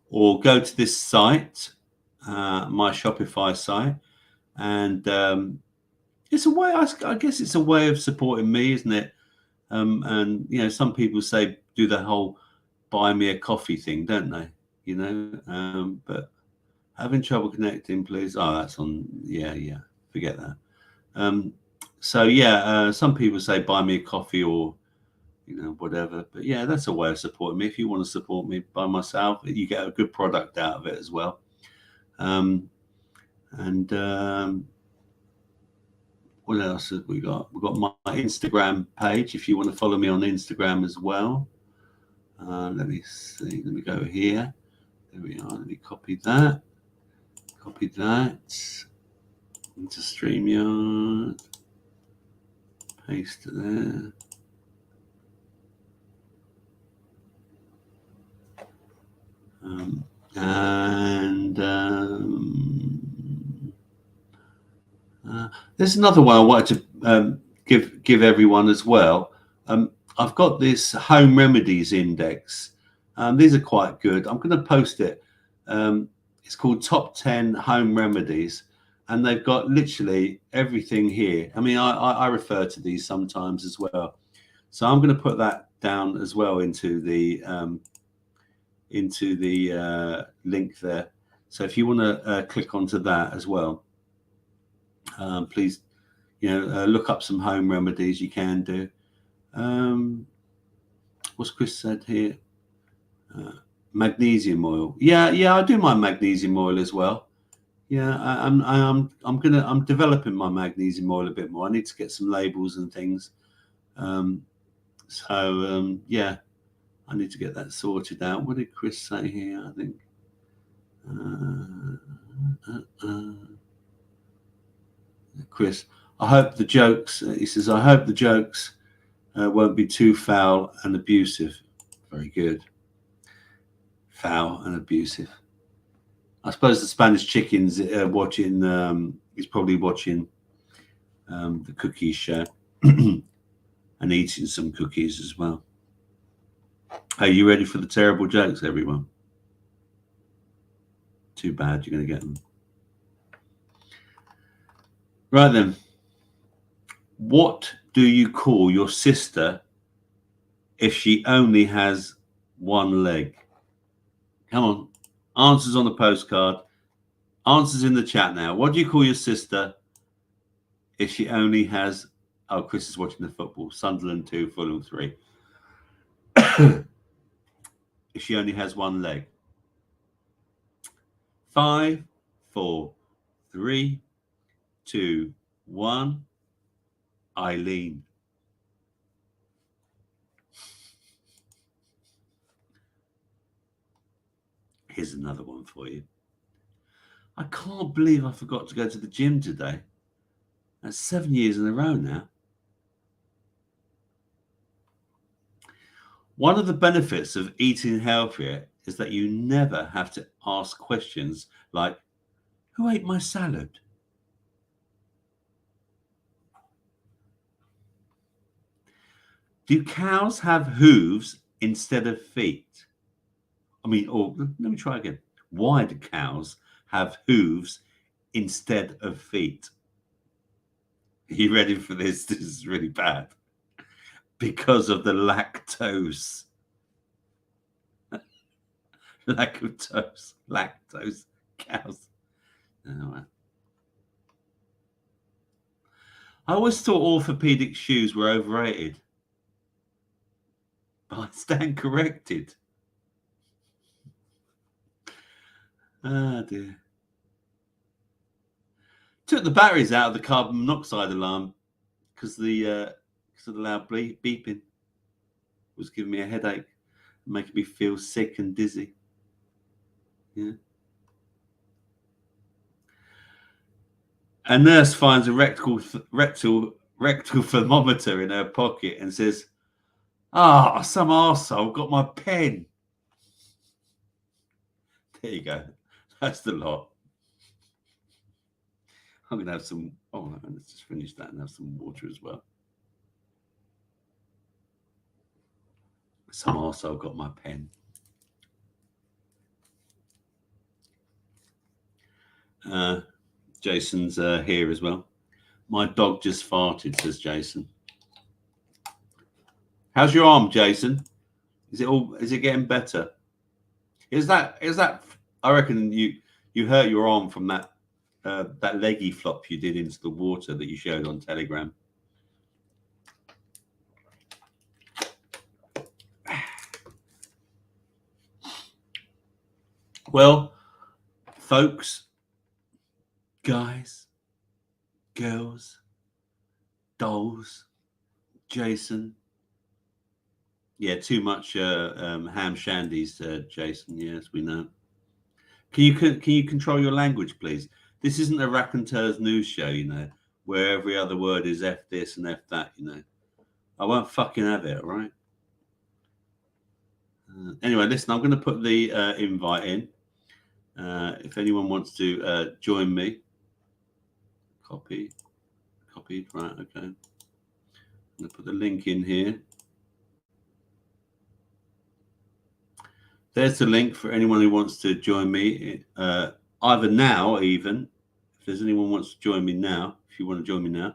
or go to this site, my Shopify site, and it's a way. I guess it's a way of supporting me, isn't it? And you know, some people say do the whole buy me a coffee thing, don't they? You know, but having trouble connecting, please. Oh, that's on. Yeah, forget that. So yeah, some people say buy me a coffee or whatever. But yeah, that's a way of supporting me. If you want to support me by myself, you get a good product out of it as well. What else have we got? We've got my Instagram page. If you want to follow me on Instagram as well. Let me see. Let me go here. There we are. Let me copy that. Copy that into StreamYard. Paste it there. There's another one I wanted to give everyone as well. I've got this home remedies index. These are quite good. I'm going to post it. It's called Top 10 Home Remedies, and they've got literally everything here. I mean, I refer to these sometimes as well. So I'm going to put that down as well into the link there. So if you want to click onto that as well, please, look up some home remedies you can do. What's Chris said here? Magnesium oil. Yeah, I do my magnesium oil as well. Yeah, I'm developing my magnesium oil a bit more. I need to get some labels and things. Yeah, I need to get that sorted out. What did Chris say here? I think. Chris, I hope the jokes. He says, I hope the jokes won't be too foul and abusive. Very good. Foul and abusive. I suppose the Spanish chicken's watching. He's probably watching the cookies show and eating some cookies as well. Are you ready for the terrible jokes, everyone? Too bad, you're going to get them. Right then. What do you call your sister if she only has one leg? Come on. Answers on the postcard. Answers in the chat now. What do you call your sister if she only has... Oh, Chris is watching the football. Sunderland 2, Fulham 3. If she only has one leg. 5, 4, 3, 2, 1. Eileen. Here's another one for you. I can't believe I forgot to go to the gym today. That's 7 years in a row now. One of the benefits of eating healthier is that you never have to ask questions like, who ate my salad? Do cows have hooves instead of feet? Let me try again. Why do cows have hooves instead of feet? Are you ready for this? This is really bad. Because of the lactose. Lactose cows. Oh, I always thought orthopedic shoes were overrated. But I stand corrected. Ah, dear. Took the batteries out of the carbon monoxide alarm because of the loud beeping was giving me a headache, making me feel sick and dizzy. Yeah. A nurse finds a rectal thermometer in her pocket and says, some arsehole got my pen. There you go. That's the lot. I'm going to have some... Oh, let's just finish that and have some water as well. Some arsehole got my pen. Jason's here as well. My dog just farted, says Jason. How's your arm, Jason? Is it getting better? Is that I reckon you hurt your arm from that leggy flop you did into the water that you showed on Telegram. Well, folks, guys, girls, dolls, Jason. Yeah, too much ham shandies, Jason. Yes, we know. Can you control your language, please? This isn't a raconteurs news show, you know, where every other word is F this and F that, you know. I won't fucking have it, all right? Anyway, listen, I'm going to put the invite in. If anyone wants to join me, copied, right? Okay. I'm going to put the link in here. There's the link for anyone who wants to join me. Either now, even if there's anyone who wants to join me now, if you want to join me now,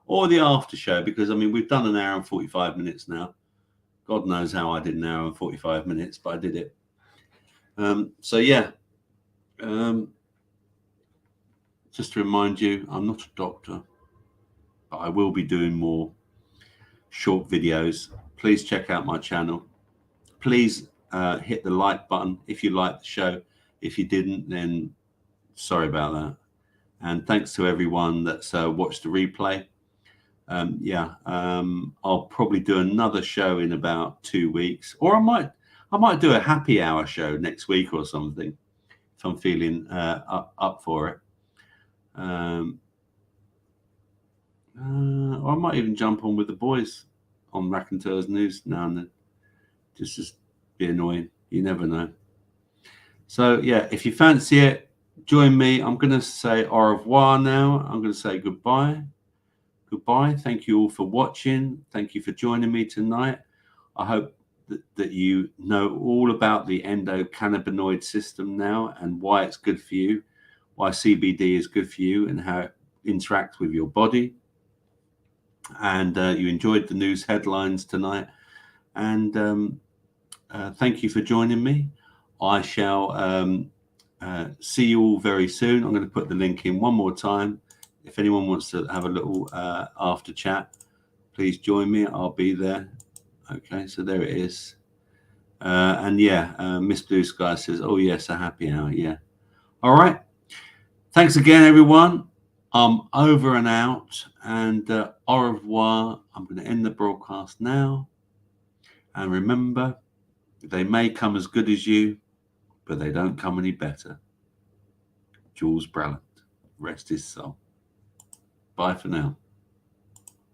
or the after show, because I mean we've done an hour and 45 minutes now. God knows how I did an hour and 45 minutes, but I did it. So yeah. Just to remind you, I'm not a doctor, but I will be doing more short videos. Please check out my channel. Please hit the like button if you liked the show. If you didn't, then sorry about that. And thanks to everyone that's watched the replay. I'll probably do another show in about 2 weeks, or I might do a happy hour show next week or something if I'm feeling up for it. Or I might even jump on with the boys on Raconteurs News now and then. Just be annoying. You never know. So yeah, if you fancy it, join me. I'm going to say au revoir now. I'm going to say goodbye. Goodbye. Thank you all for watching. Thank you for joining me tonight. I hope that you know all about the endocannabinoid system now and why it's good for you, why CBD is good for you and how it interacts with your body. And you enjoyed the news headlines tonight. And thank you for joining me. I shall see you all very soon. I'm going to put the link in one more time. If anyone wants to have a little after chat, please join me. I'll be there. Okay, so there it is. And yeah, Miss Blue Sky says, oh yes, a happy hour. Yeah. All right. Thanks again, everyone. I'm over and out. And au revoir. I'm going to end the broadcast now. And remember, they may come as good as you, but they don't come any better. Jules Brallant, rest his soul. Bye for now.